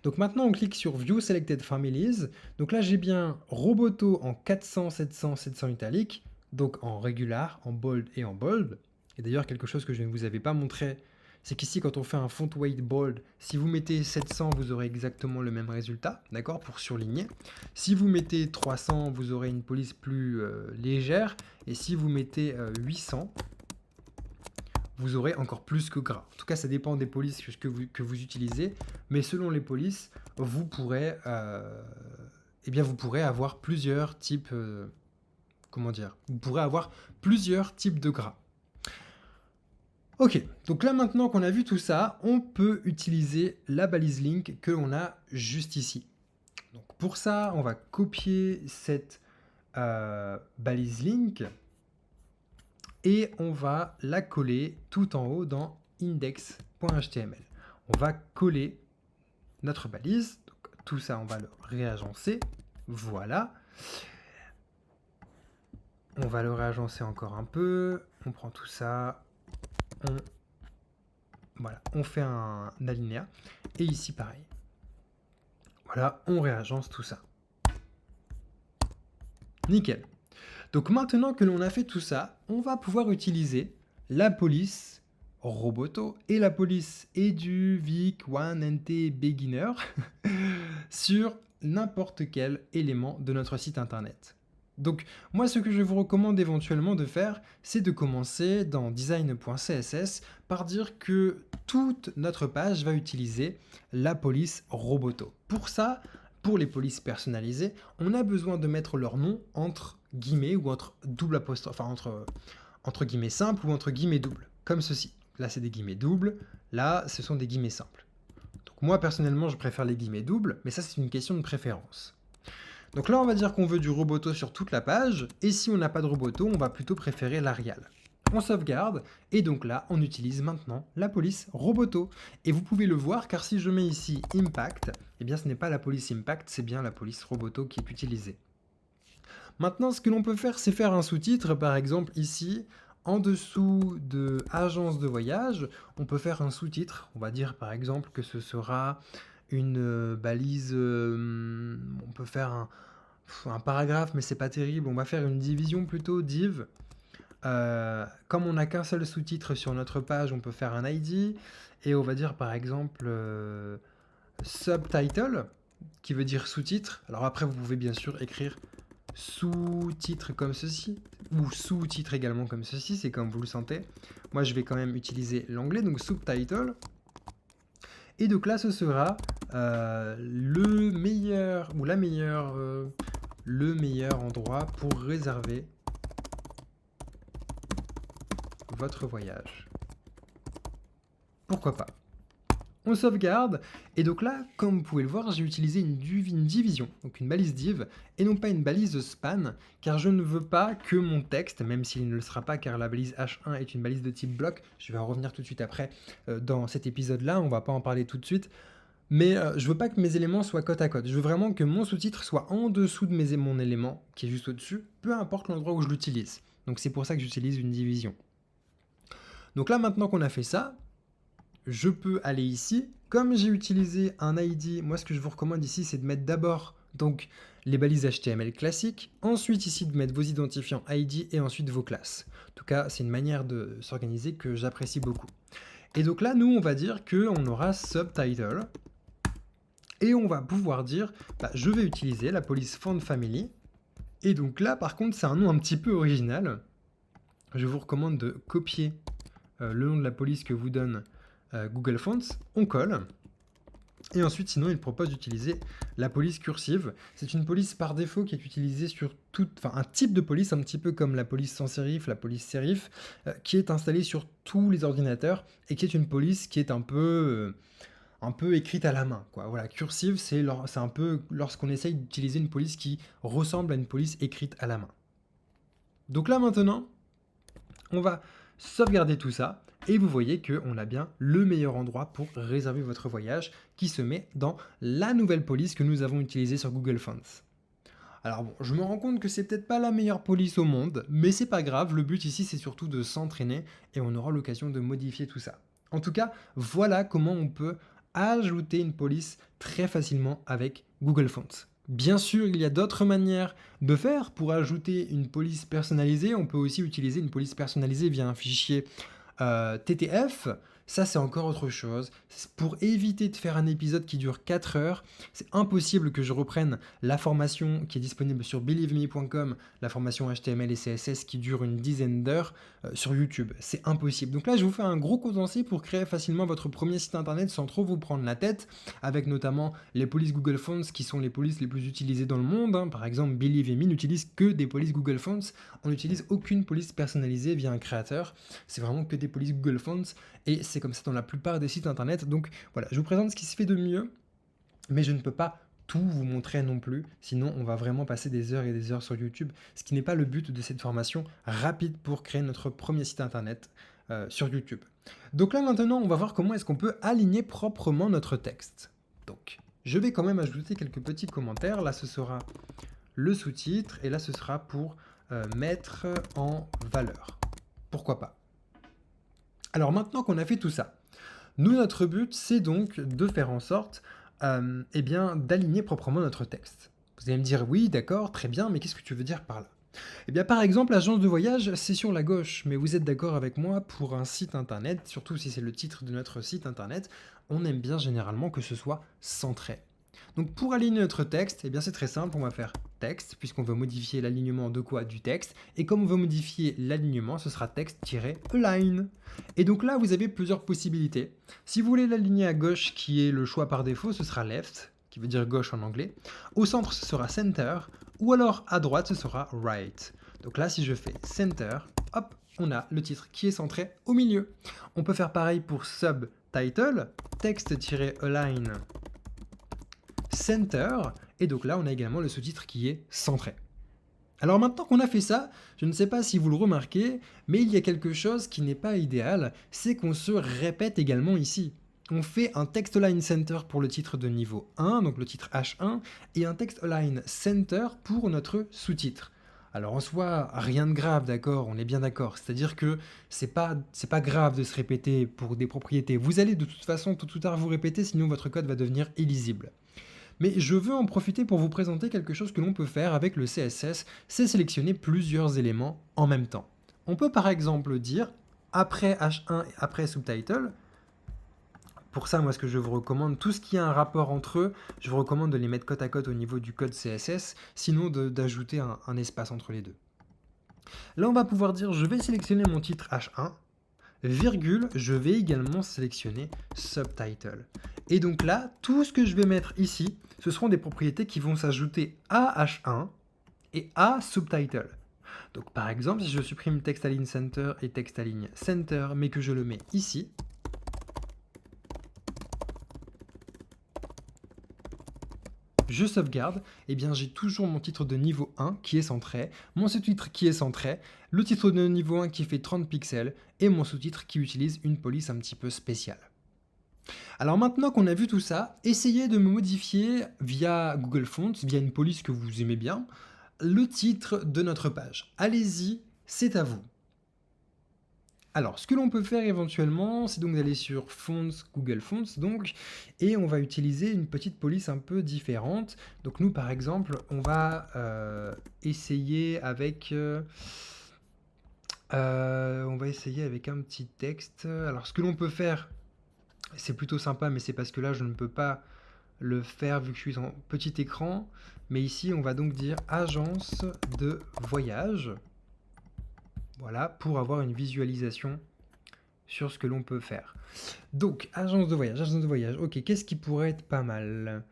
Donc maintenant on clique sur View Selected Families. Donc là j'ai bien Roboto en 400, 700, 700 italique. Donc en régular, en bold et en bold. Et d'ailleurs quelque chose que je ne vous avais pas montré, c'est qu'ici quand on fait un font weight bold, si vous mettez 700 vous aurez exactement le même résultat, d'accord, pour surligner. Si vous mettez 300 vous aurez une police plus légère. Et si vous mettez 800, vous aurez encore plus que gras. En tout cas, ça dépend des polices que vous utilisez, mais selon les polices, vous pourrez avoir plusieurs types, vous pourrez avoir plusieurs types de gras. Ok, donc là maintenant qu'on a vu tout ça, on peut utiliser la balise link que l'on a juste ici. Donc pour ça, on va copier cette balise link et on va la coller tout en haut dans index.html. On va coller notre balise. Donc, tout ça, on va le réagencer. Voilà. On va le réagencer encore un peu. On prend tout ça. On fait un alinéa. Et ici, pareil. Voilà, on réagence tout ça. Nickel. Donc maintenant que l'on a fait tout ça, on va pouvoir utiliser la police Roboto et la police EduVic One NT Beginner sur n'importe quel élément de notre site internet. Donc moi ce que je vous recommande éventuellement de faire, c'est de commencer dans design.css par dire que toute notre page va utiliser la police Roboto. Pour ça, pour les polices personnalisées, on a besoin de mettre leur nom entre guillemets ou entre double apostrophe, enfin entre guillemets simples ou entre guillemets doubles, comme ceci. Là, c'est des guillemets doubles, là, ce sont des guillemets simples. Donc moi, personnellement, je préfère les guillemets doubles, mais ça, c'est une question de préférence. Donc là, on va dire qu'on veut du Roboto sur toute la page, et si on n'a pas de Roboto, on va plutôt préférer l'Arial. On sauvegarde, et donc là, on utilise maintenant la police Roboto. Et vous pouvez le voir, car si je mets ici Impact, eh bien ce n'est pas la police Impact, c'est bien la police Roboto qui est utilisée. Maintenant, ce que l'on peut faire, c'est faire un sous-titre, par exemple ici, en dessous de Agence de voyage, on peut faire un sous-titre, on va dire par exemple que ce sera une balise, on peut faire un paragraphe, mais c'est pas terrible, on va faire une division plutôt, div. Comme on n'a qu'un seul sous-titre sur notre page, on peut faire un ID, et on va dire par exemple subtitle, qui veut dire sous-titre. Alors après, vous pouvez bien sûr écrire sous-titre comme ceci, ou sous-titre également comme ceci, c'est comme vous le sentez. Moi, je vais quand même utiliser l'anglais, donc subtitle. Et donc là, ce sera le meilleur endroit pour réserver votre voyage. Pourquoi pas? On sauvegarde, et donc là, comme vous pouvez le voir, j'ai utilisé une division, donc une balise div, et non pas une balise span, car je ne veux pas que mon texte, même s'il ne le sera pas, car la balise H1 est une balise de type bloc, je vais en revenir tout de suite après dans cet épisode-là, on va pas en parler tout de suite, mais je veux pas que mes éléments soient côte à côte, je veux vraiment que mon sous-titre soit en dessous de mon élément, qui est juste au-dessus, peu importe l'endroit où je l'utilise. Donc c'est pour ça que j'utilise une division. Donc là, maintenant qu'on a fait ça, je peux aller ici. Comme j'ai utilisé un ID, moi ce que je vous recommande ici, c'est de mettre d'abord donc les balises HTML classiques, ensuite ici de mettre vos identifiants ID et ensuite vos classes. En tout cas, c'est une manière de s'organiser que j'apprécie beaucoup. Et donc là, nous, on va dire qu'on aura subtitle et on va pouvoir dire, je vais utiliser la police font family. Et donc là, par contre, c'est un nom un petit peu original. je vous recommande de copier le nom de la police que vous donne Google Fonts, on colle. Et ensuite, sinon, il propose d'utiliser la police cursive. C'est une police par défaut qui est utilisée sur un type de police, un petit peu comme la police sans sérif, la police sérif, qui est installée sur tous les ordinateurs et qui est une police qui est un peu écrite à la main, quoi. Voilà, cursive, c'est un peu lorsqu'on essaye d'utiliser une police qui ressemble à une police écrite à la main. Donc là, maintenant, on va sauvegarder tout ça. Et vous voyez qu'on a bien le meilleur endroit pour réserver votre voyage qui se met dans la nouvelle police que nous avons utilisée sur Google Fonts. Alors bon, je me rends compte que c'est peut-être pas la meilleure police au monde, mais c'est pas grave, le but ici c'est surtout de s'entraîner et on aura l'occasion de modifier tout ça. En tout cas, voilà comment on peut ajouter une police très facilement avec Google Fonts. Bien sûr, il y a d'autres manières de faire pour ajouter une police personnalisée. On peut aussi utiliser une police personnalisée via un fichier TTF. Ça, c'est encore autre chose. Pour éviter de faire un épisode qui dure 4 heures, c'est impossible que je reprenne la formation qui est disponible sur believeme.com, la formation HTML et CSS qui dure une dizaine d'heures sur YouTube. C'est impossible. Donc là, je vous fais un gros condensé pour créer facilement votre premier site internet sans trop vous prendre la tête, avec notamment les polices Google Fonts qui sont les polices les plus utilisées dans le monde. Par exemple, Believeme n'utilise que des polices Google Fonts. On n'utilise aucune police personnalisée via un créateur. C'est vraiment que des polices Google Fonts et c'est comme ça dans la plupart des sites internet. Donc voilà, je vous présente ce qui se fait de mieux, mais je ne peux pas tout vous montrer non plus, sinon on va vraiment passer des heures et des heures sur YouTube, ce qui n'est pas le but de cette formation rapide pour créer notre premier site internet sur YouTube. Donc là maintenant, on va voir comment est-ce qu'on peut aligner proprement notre texte. Donc, je vais quand même ajouter quelques petits commentaires. Là, ce sera le sous-titre et là, ce sera pour mettre en valeur. Pourquoi pas? Alors maintenant qu'on a fait tout ça, nous, notre but, c'est donc de faire en sorte d'aligner proprement notre texte. Vous allez me dire, oui, d'accord, très bien, mais qu'est-ce que tu veux dire par là? Eh bien, par exemple, l'agence de voyage, c'est sur la gauche, mais vous êtes d'accord avec moi, pour un site internet, surtout si c'est le titre de notre site internet, on aime bien généralement que ce soit centré. Donc pour aligner notre texte, eh bien c'est très simple, on va faire texte, puisqu'on veut modifier l'alignement de quoi? Du texte, et comme on veut modifier l'alignement, ce sera texte-align. Et donc là, vous avez plusieurs possibilités. Si vous voulez l'aligner à gauche, qui est le choix par défaut, ce sera left, qui veut dire gauche en anglais. Au centre, ce sera center, ou alors à droite, ce sera right. Donc là, si je fais center, hop, on a le titre qui est centré au milieu. On peut faire pareil pour subtitle, texte-align center, et donc là on a également le sous-titre qui est centré. Alors maintenant qu'on a fait ça, je ne sais pas si vous le remarquez, mais il y a quelque chose qui n'est pas idéal, c'est qu'on se répète également ici. On fait un text align center pour le titre de niveau 1, donc le titre H1, et un text align center pour notre sous-titre. Alors en soi, rien de grave, d'accord, on est bien d'accord. C'est-à-dire que c'est pas grave de se répéter pour des propriétés. Vous allez de toute façon tôt ou tard vous répéter, sinon votre code va devenir illisible. Mais je veux en profiter pour vous présenter quelque chose que l'on peut faire avec le CSS, c'est sélectionner plusieurs éléments en même temps. On peut par exemple dire, après H1 et après subtitle, pour ça, moi, ce que je vous recommande, tout ce qui a un rapport entre eux, je vous recommande de les mettre côte à côte au niveau du code CSS, sinon d'ajouter un espace entre les deux. Là, on va pouvoir dire, je vais sélectionner mon titre H1, virgule, je vais également sélectionner subtitle. Et donc là, tout ce que je vais mettre ici, ce seront des propriétés qui vont s'ajouter à H1 et à subtitle. Donc par exemple, si je supprime textAlign center et textAlign center, mais que je le mets ici, je sauvegarde, et bien j'ai toujours mon titre de niveau 1 qui est centré, mon sous-titre qui est centré, le titre de niveau 1 qui fait 30 pixels, et mon sous-titre qui utilise une police un petit peu spéciale. Alors maintenant qu'on a vu tout ça, essayez de me modifier via Google Fonts, via une police que vous aimez bien, le titre de notre page. Allez-y, c'est à vous. Alors, ce que l'on peut faire éventuellement, c'est donc d'aller sur Fonts, Google Fonts, donc, et on va utiliser une petite police un peu différente. Donc nous, par exemple, on va essayer avec... on va essayer avec un petit texte. Alors, ce que l'on peut faire, c'est plutôt sympa, mais c'est parce que là, je ne peux pas le faire vu que je suis en petit écran. Mais ici, on va donc dire agence de voyage. Voilà, pour avoir une visualisation sur ce que l'on peut faire. Donc, agence de voyage, ok, qu'est-ce qui pourrait être pas mal?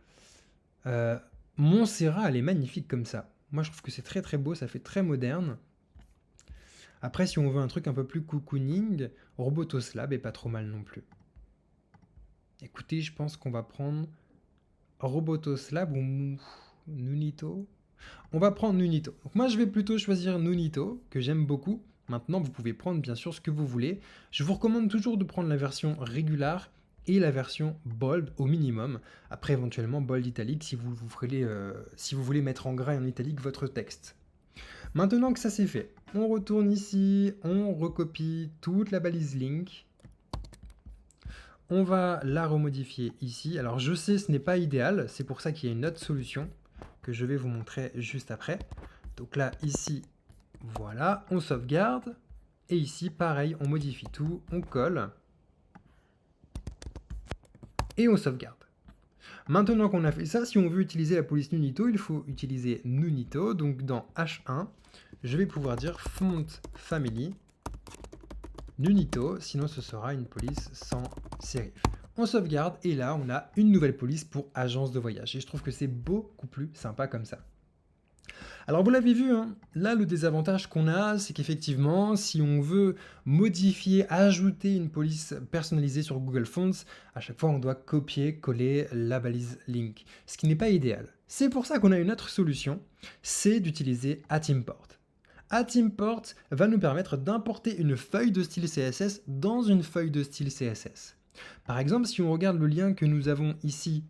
Montserrat, elle est magnifique comme ça. Moi, je trouve que c'est très très beau, ça fait très moderne. Après, si on veut un truc un peu plus cocooning, Robotoslab est pas trop mal non plus. Écoutez, je pense qu'on va prendre Robotoslab ou Nunito. On va prendre Nunito. Donc moi, je vais plutôt choisir Nunito, que j'aime beaucoup. Maintenant, vous pouvez prendre bien sûr ce que vous voulez. Je vous recommande toujours de prendre la version régulière et la version bold au minimum. Après, éventuellement, bold italique si vous voulez mettre en gras et en italique votre texte. Maintenant que ça c'est fait, on retourne ici, on recopie toute la balise link. On va la remodifier ici. Alors je sais, ce n'est pas idéal, c'est pour ça qu'il y a une autre solution que je vais vous montrer juste après. Donc là, ici, voilà, on sauvegarde. Et ici, pareil, on modifie tout, on colle. Et on sauvegarde. Maintenant qu'on a fait ça, si on veut utiliser la police Nunito, il faut utiliser Nunito. Donc dans H1, je vais pouvoir dire font family Nunito, sinon ce sera une police sans serif. On sauvegarde et là on a une nouvelle police pour agence de voyage. Et je trouve que c'est beaucoup plus sympa comme ça. Alors vous l'avez vu, hein, là le désavantage qu'on a, c'est qu'effectivement, si on veut modifier, ajouter une police personnalisée sur Google Fonts, à chaque fois on doit copier-coller la balise link, ce qui n'est pas idéal. C'est pour ça qu'on a une autre solution, c'est d'utiliser @import. @import va nous permettre d'importer une feuille de style CSS dans une feuille de style CSS. Par exemple, si on regarde le lien que nous avons ici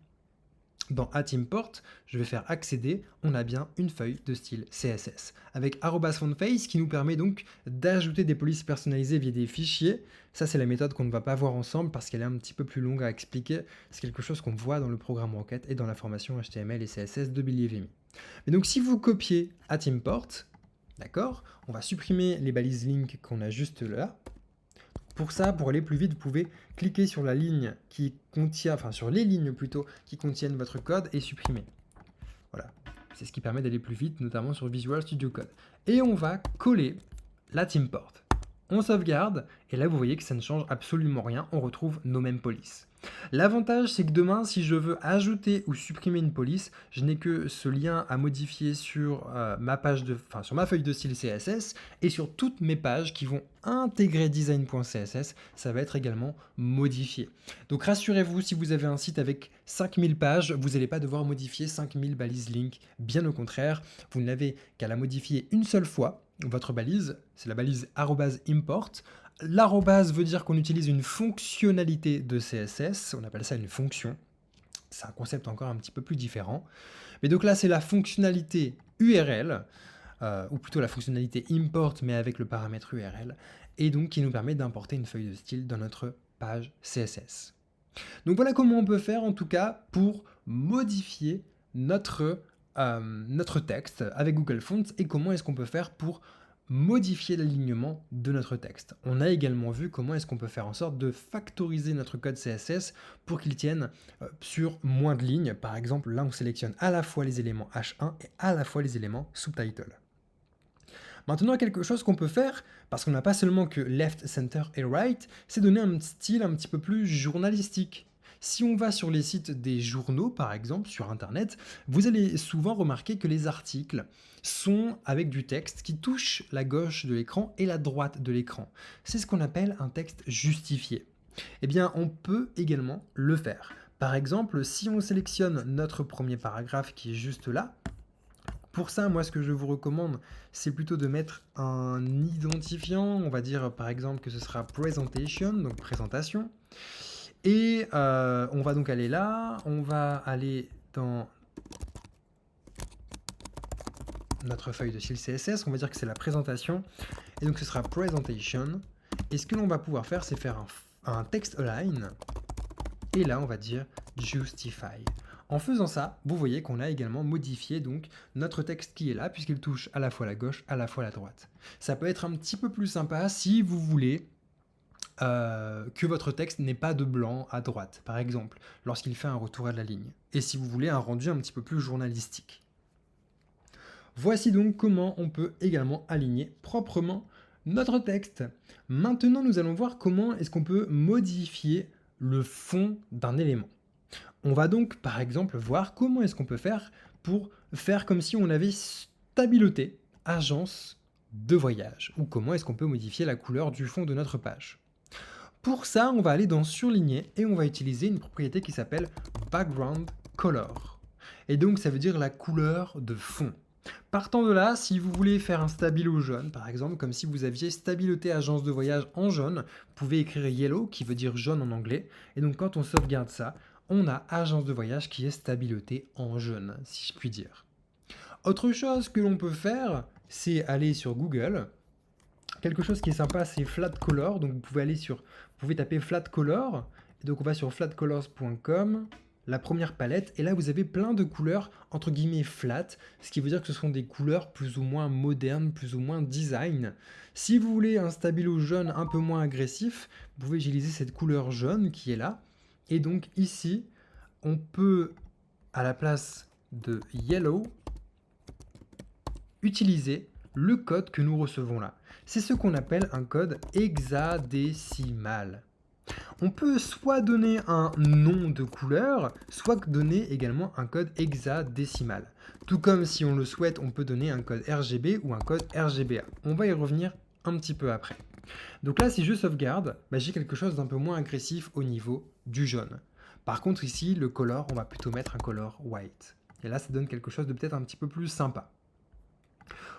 dans @import, je vais faire accéder, on a bien une feuille de style CSS avec @fontface qui nous permet donc d'ajouter des polices personnalisées via des fichiers. Ça, c'est la méthode qu'on ne va pas voir ensemble parce qu'elle est un petit peu plus longue à expliquer. C'est quelque chose qu'on voit dans le programme requête et dans la formation HTML et CSS de Billy Vimy. Mais donc, si vous copiez @import, d'accord, on va supprimer les balises link qu'on a juste là. Pour ça, pour aller plus vite, vous pouvez cliquer sur la ligne qui contient, enfin sur les lignes plutôt, qui contiennent votre code et supprimer. Voilà, c'est ce qui permet d'aller plus vite, notamment sur Visual Studio Code. Et on va coller @import. On sauvegarde, et là vous voyez que ça ne change absolument rien, on retrouve nos mêmes polices. L'avantage, c'est que demain, si je veux ajouter ou supprimer une police, je n'ai que ce lien à modifier sur sur ma feuille de style CSS et sur toutes mes pages qui vont intégrer design.css, ça va être également modifié. Donc rassurez-vous, si vous avez un site avec 5000 pages, vous n'allez pas devoir modifier 5000 balises link. Bien au contraire, vous n'avez qu'à la modifier une seule fois. Votre balise, c'est la balise @import. L'arrobase veut dire qu'on utilise une fonctionnalité de CSS, on appelle ça une fonction. C'est un concept encore un petit peu plus différent. Mais donc là, c'est la fonctionnalité URL, ou plutôt la fonctionnalité import, mais avec le paramètre URL, et donc qui nous permet d'importer une feuille de style dans notre page CSS. Donc voilà comment on peut faire en tout cas pour modifier notre texte avec Google Fonts et comment est-ce qu'on peut faire pour modifier l'alignement de notre texte. On a également vu comment est-ce qu'on peut faire en sorte de factoriser notre code CSS pour qu'il tienne sur moins de lignes. Par exemple, là on sélectionne à la fois les éléments H1 et à la fois les éléments subtitle. Maintenant, quelque chose qu'on peut faire, parce qu'on n'a pas seulement que left, center et right, c'est donner un style un petit peu plus journalistique. Si on va sur les sites des journaux, par exemple, sur Internet, vous allez souvent remarquer que les articles sont avec du texte qui touche la gauche de l'écran et la droite de l'écran. C'est ce qu'on appelle un texte justifié. Eh bien, on peut également le faire. Par exemple, si on sélectionne notre premier paragraphe qui est juste là, pour ça, moi, ce que je vous recommande, c'est plutôt de mettre un identifiant. On va dire, par exemple, que ce sera presentation, donc présentation. Et on va donc aller là. On va aller dans notre feuille de style CSS. On va dire que c'est la présentation. Et donc, ce sera presentation. Et ce que l'on va pouvoir faire, c'est faire un text align. Et là, on va dire justify. En faisant ça, vous voyez qu'on a également modifié donc notre texte qui est là, puisqu'il touche à la fois la gauche, à la fois la droite. Ça peut être un petit peu plus sympa si vous voulez que votre texte n'ait pas de blanc à droite, par exemple, lorsqu'il fait un retour à la ligne. Et si vous voulez un rendu un petit peu plus journalistique. Voici donc comment on peut également aligner proprement notre texte. Maintenant, nous allons voir comment est-ce qu'on peut modifier le fond d'un élément. On va donc par exemple voir comment est-ce qu'on peut faire pour faire comme si on avait stabiloté agence de voyage, ou comment est-ce qu'on peut modifier la couleur du fond de notre page. Pour ça, on va aller dans surligner et on va utiliser une propriété qui s'appelle background color. Et donc ça veut dire la couleur de fond. Partant de là, si vous voulez faire un stabilo jaune, par exemple, comme si vous aviez stabiloté agence de voyage en jaune, vous pouvez écrire yellow, qui veut dire jaune en anglais, et donc quand on sauvegarde ça, on a agence de voyage qui est stabilotée en jaune, si je puis dire. Autre chose que l'on peut faire, c'est aller sur Google. Quelque chose qui est sympa, c'est flat color, donc vous pouvez taper flat color, et donc on va sur flatcolors.com, la première palette, et là vous avez plein de couleurs entre guillemets flat, ce qui veut dire que ce sont des couleurs plus ou moins modernes, plus ou moins design. Si vous voulez un stabilo jaune un peu moins agressif, vous pouvez utiliser cette couleur jaune qui est là, et donc ici, on peut, à la place de yellow, utiliser le code que nous recevons là. C'est ce qu'on appelle un code hexadécimal. On peut soit donner un nom de couleur, soit donner également un code hexadécimal. Tout comme si on le souhaite, on peut donner un code RGB ou un code RGBA. On va y revenir un petit peu après. Donc là, si je sauvegarde, j'ai quelque chose d'un peu moins agressif au niveau du jaune. Par contre ici, le color, on va plutôt mettre un color white. Et là, ça donne quelque chose de peut-être un petit peu plus sympa.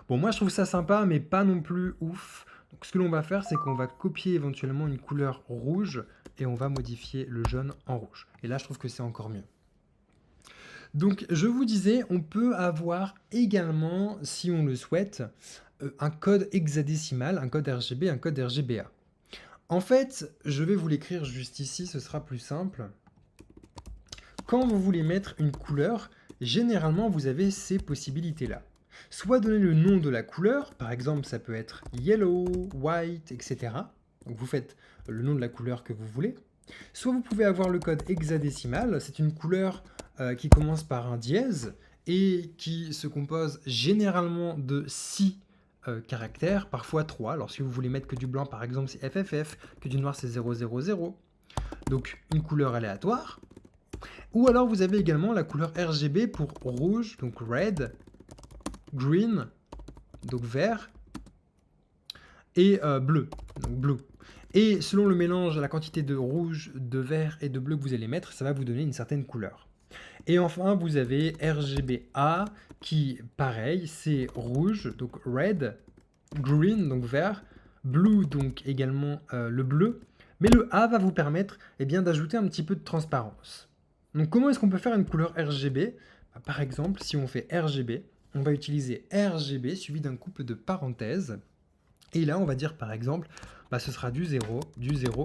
Bon, moi je trouve ça sympa, mais pas non plus ouf. Donc ce que l'on va faire, c'est qu'on va copier éventuellement une couleur rouge et on va modifier le jaune en rouge. Et là, je trouve que c'est encore mieux. Donc je vous disais, on peut avoir également, si on le souhaite, un code hexadécimal, un code RGB, un code RGBA. En fait, je vais vous l'écrire juste ici, ce sera plus simple. Quand vous voulez mettre une couleur, généralement vous avez ces possibilités-là. Soit donner le nom de la couleur, par exemple ça peut être yellow, white, etc. Donc vous faites le nom de la couleur que vous voulez. Soit vous pouvez avoir le code hexadécimal, c'est une couleur qui commence par un dièse et qui se compose généralement de 6 caractères, parfois 3. Alors si vous voulez mettre que du blanc par exemple c'est FFF, que du noir c'est 000. Donc une couleur aléatoire. Ou alors vous avez également la couleur RGB pour rouge, donc red, green, donc vert, et bleu, donc blue. Et selon le mélange, la quantité de rouge, de vert et de bleu que vous allez mettre, ça va vous donner une certaine couleur. Et enfin, vous avez RGBA qui, pareil, c'est rouge, donc red, green, donc vert, blue, donc également le bleu. Mais le A va vous permettre d'ajouter un petit peu de transparence. Donc comment est-ce qu'on peut faire une couleur RGB? Par exemple, si on fait RGB, on va utiliser RGB suivi d'un couple de parenthèses. Et là, on va dire par exemple, ce sera du 0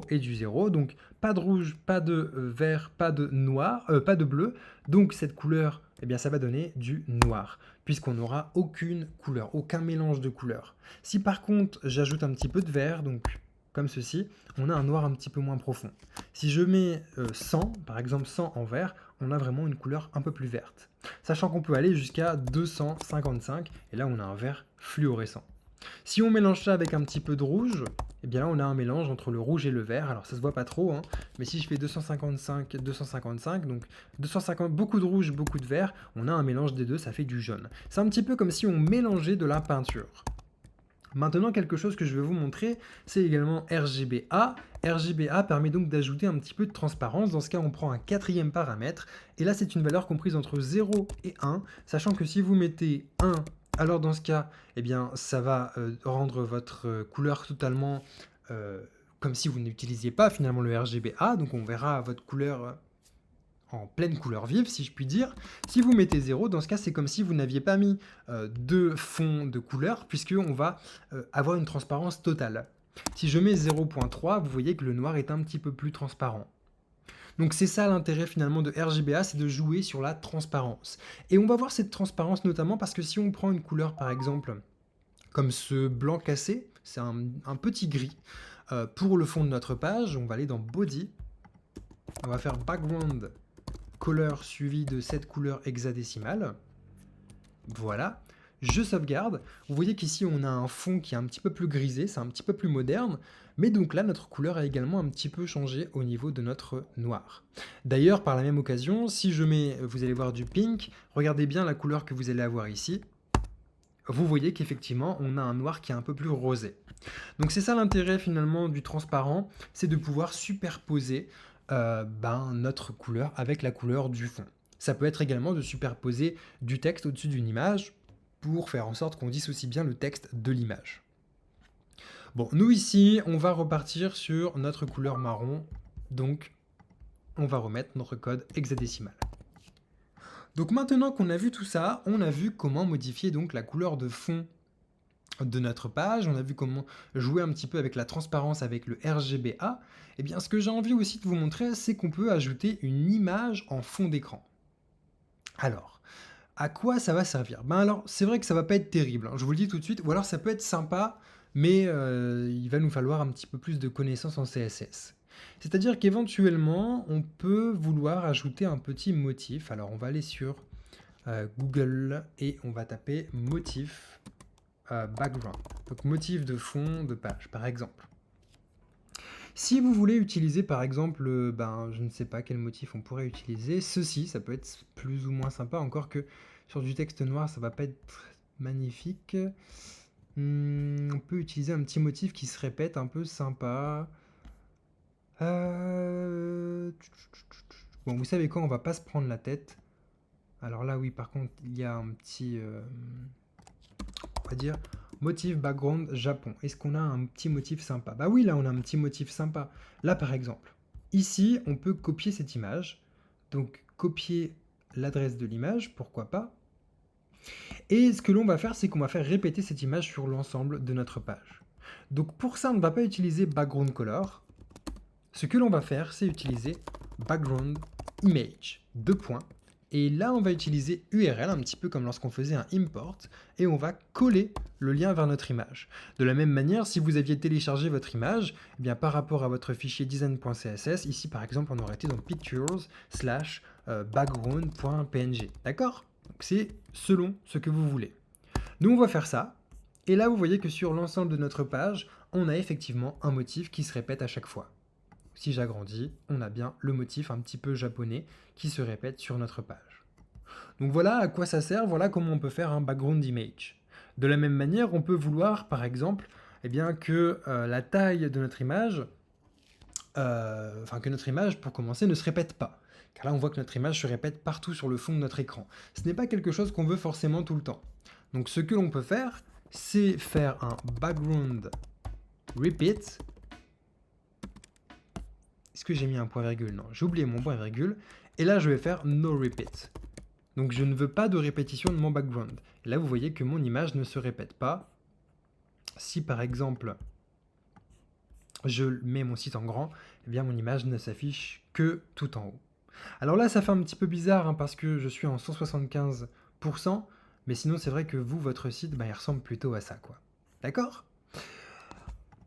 et du 0. Donc pas de rouge, pas de vert, pas de noir, pas de bleu. Donc cette couleur, ça va donner du noir, puisqu'on n'aura aucune couleur, aucun mélange de couleurs. Si par contre, j'ajoute un petit peu de vert, donc comme ceci, on a un noir un petit peu moins profond. Si je mets 100, par exemple 100 en vert, on a vraiment une couleur un peu plus verte. Sachant qu'on peut aller jusqu'à 255, et là on a un vert fluorescent. Si on mélange ça avec un petit peu de rouge, là on a un mélange entre le rouge et le vert. Alors ça se voit pas trop, mais si je fais 255, 255, donc 250, beaucoup de rouge, beaucoup de vert, on a un mélange des deux, ça fait du jaune. C'est un petit peu comme si on mélangeait de la peinture. Maintenant, quelque chose que je vais vous montrer, c'est également RGBA. RGBA permet donc d'ajouter un petit peu de transparence. Dans ce cas, on prend un 4e paramètre. Et là, c'est une valeur comprise entre 0 et 1, sachant que si vous mettez 1, alors dans ce cas, ça va rendre votre couleur totalement comme si vous n'utilisiez pas finalement le RGBA. Donc on verra votre couleur en pleine couleur vive, si je puis dire. Si vous mettez 0, dans ce cas, c'est comme si vous n'aviez pas mis de fond de couleur, puisqu'on va avoir une transparence totale. Si je mets 0.3, vous voyez que le noir est un petit peu plus transparent. Donc c'est ça l'intérêt finalement de RGBA, c'est de jouer sur la transparence. Et on va voir cette transparence notamment parce que si on prend une couleur par exemple comme ce blanc cassé, c'est un petit gris, pour le fond de notre page, on va aller dans Body, on va faire Background Color suivi de cette couleur hexadécimale. Voilà. je sauvegarde. Vous voyez qu'ici, on a un fond qui est un petit peu plus grisé, c'est un petit peu plus moderne, mais donc là, notre couleur a également un petit peu changé au niveau de notre noir. D'ailleurs, par la même occasion, si je mets, vous allez voir du pink, regardez bien la couleur que vous allez avoir ici. Vous voyez qu'effectivement, on a un noir qui est un peu plus rosé. Donc c'est ça l'intérêt finalement du transparent, c'est de pouvoir superposer notre couleur avec la couleur du fond. Ça peut être également de superposer du texte au-dessus d'une image pour faire en sorte qu'on dissocie bien le texte de l'image. Bon, nous ici, on va repartir sur notre couleur marron, donc on va remettre notre code hexadécimal. Donc maintenant qu'on a vu tout ça, on a vu comment modifier donc la couleur de fond de notre page, on a vu comment jouer un petit peu avec la transparence avec le RGBA. Et bien ce que j'ai envie aussi de vous montrer, c'est qu'on peut ajouter une image en fond d'écran. Alors, à quoi ça va servir? Ben alors, c'est vrai que ça va pas être terrible, hein, je vous le dis tout de suite, ou alors ça peut être sympa, mais il va nous falloir un petit peu plus de connaissances en CSS. C'est-à-dire qu'éventuellement, on peut vouloir ajouter un petit motif. Alors, on va aller sur Google et on va taper motif background. Donc, motif de fond de page, par exemple. Si vous voulez utiliser par exemple, je ne sais pas quel motif on pourrait utiliser, ceci, ça peut être plus ou moins sympa, encore que sur du texte noir, ça va pas être magnifique. On peut utiliser un petit motif qui se répète, un peu sympa. Bon, vous savez quoi, on va pas se prendre la tête. Alors là, oui, par contre, il y a un petit, on va dire, motif background Japon. Est-ce qu'on a un petit motif sympa? Bah oui, là, on a un petit motif sympa. Là, par exemple, ici, on peut copier cette image. Donc, copier l'adresse de l'image, pourquoi pas. Et ce que l'on va faire, c'est qu'on va faire répéter cette image sur l'ensemble de notre page. Donc, pour ça, on ne va pas utiliser background color. Ce que l'on va faire, c'est utiliser background image, deux points. Et là, on va utiliser URL, un petit peu comme lorsqu'on faisait un import, et on va coller le lien vers notre image. De la même manière, si vous aviez téléchargé votre image, eh bien, par rapport à votre fichier design.css, ici par exemple, on aurait été dans pictures/background.png. D'accord? Donc c'est selon ce que vous voulez. Nous, on va faire ça. Et là, vous voyez que sur l'ensemble de notre page, on a effectivement un motif qui se répète à chaque fois. Si j'agrandis, on a bien le motif un petit peu japonais qui se répète sur notre page. Donc voilà à quoi ça sert, voilà comment on peut faire un background image. De la même manière, on peut vouloir, par exemple, que la taille de notre image, que notre image, pour commencer, ne se répète pas. Car là, on voit que notre image se répète partout sur le fond de notre écran. Ce n'est pas quelque chose qu'on veut forcément tout le temps. Donc ce que l'on peut faire, c'est faire un background repeat. Est-ce que j'ai mis un point virgule? Non, j'ai oublié mon point virgule. Et là, je vais faire no repeat. Donc, je ne veux pas de répétition de mon background. Et là, vous voyez que mon image ne se répète pas. Si, par exemple, je mets mon site en grand, eh bien, mon image ne s'affiche que tout en haut. Alors là, ça fait un petit peu bizarre, hein, parce que je suis en 175%. Mais sinon, c'est vrai que vous, votre site, il ressemble plutôt à ça, quoi. D'accord?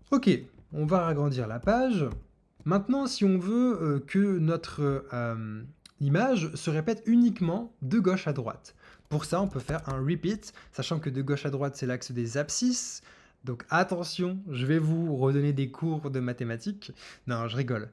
Ok, on va agrandir la page. Maintenant, si on veut que notre image se répète uniquement de gauche à droite, pour ça, on peut faire un repeat, sachant que de gauche à droite, c'est l'axe des abscisses. Donc attention, je vais vous redonner des cours de mathématiques. Non, je rigole.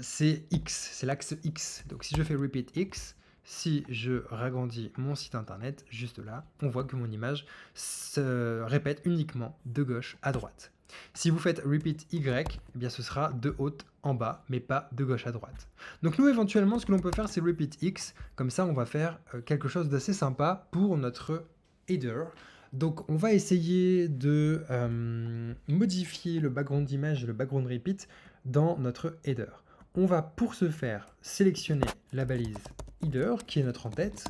C'est X, c'est l'axe X. Donc si je fais repeat X, si je ragrandis mon site internet, juste là, on voit que mon image se répète uniquement de gauche à droite. Si vous faites repeat Y, eh bien ce sera de haut en bas, mais pas de gauche à droite. Donc nous, éventuellement, ce que l'on peut faire, c'est repeat X. Comme ça, on va faire quelque chose d'assez sympa pour notre header. Donc on va essayer de modifier le background image et le background repeat dans notre header. On va pour ce faire sélectionner la balise header qui est notre en-tête.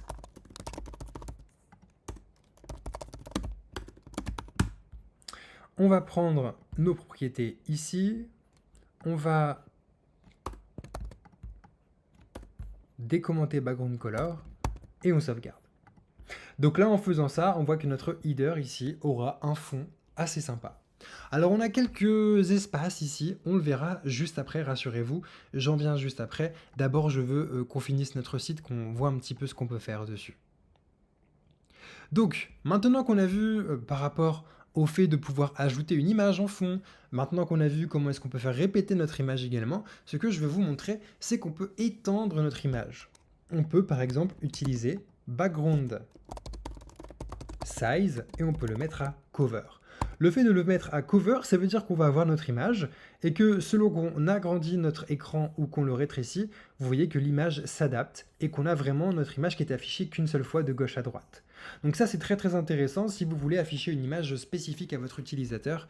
On va prendre nos propriétés ici. On va décommenter background color et on sauvegarde. Donc là, en faisant ça, on voit que notre header ici aura un fond assez sympa. Alors on a quelques espaces ici, on le verra juste après, rassurez-vous, j'en viens juste après. D'abord, je veux qu'on finisse notre site, qu'on voit un petit peu ce qu'on peut faire dessus. Donc, maintenant qu'on a vu par rapport au fait de pouvoir ajouter une image en fond, maintenant qu'on a vu comment est-ce qu'on peut faire répéter notre image également, ce que je vais vous montrer, c'est qu'on peut étendre notre image. On peut par exemple utiliser background size et on peut le mettre à cover. Le fait de le mettre à cover, ça veut dire qu'on va avoir notre image et que selon qu'on agrandit notre écran ou qu'on le rétrécit, vous voyez que l'image s'adapte et qu'on a vraiment notre image qui est affichée qu'une seule fois de gauche à droite. Donc ça c'est très très intéressant si vous voulez afficher une image spécifique à votre utilisateur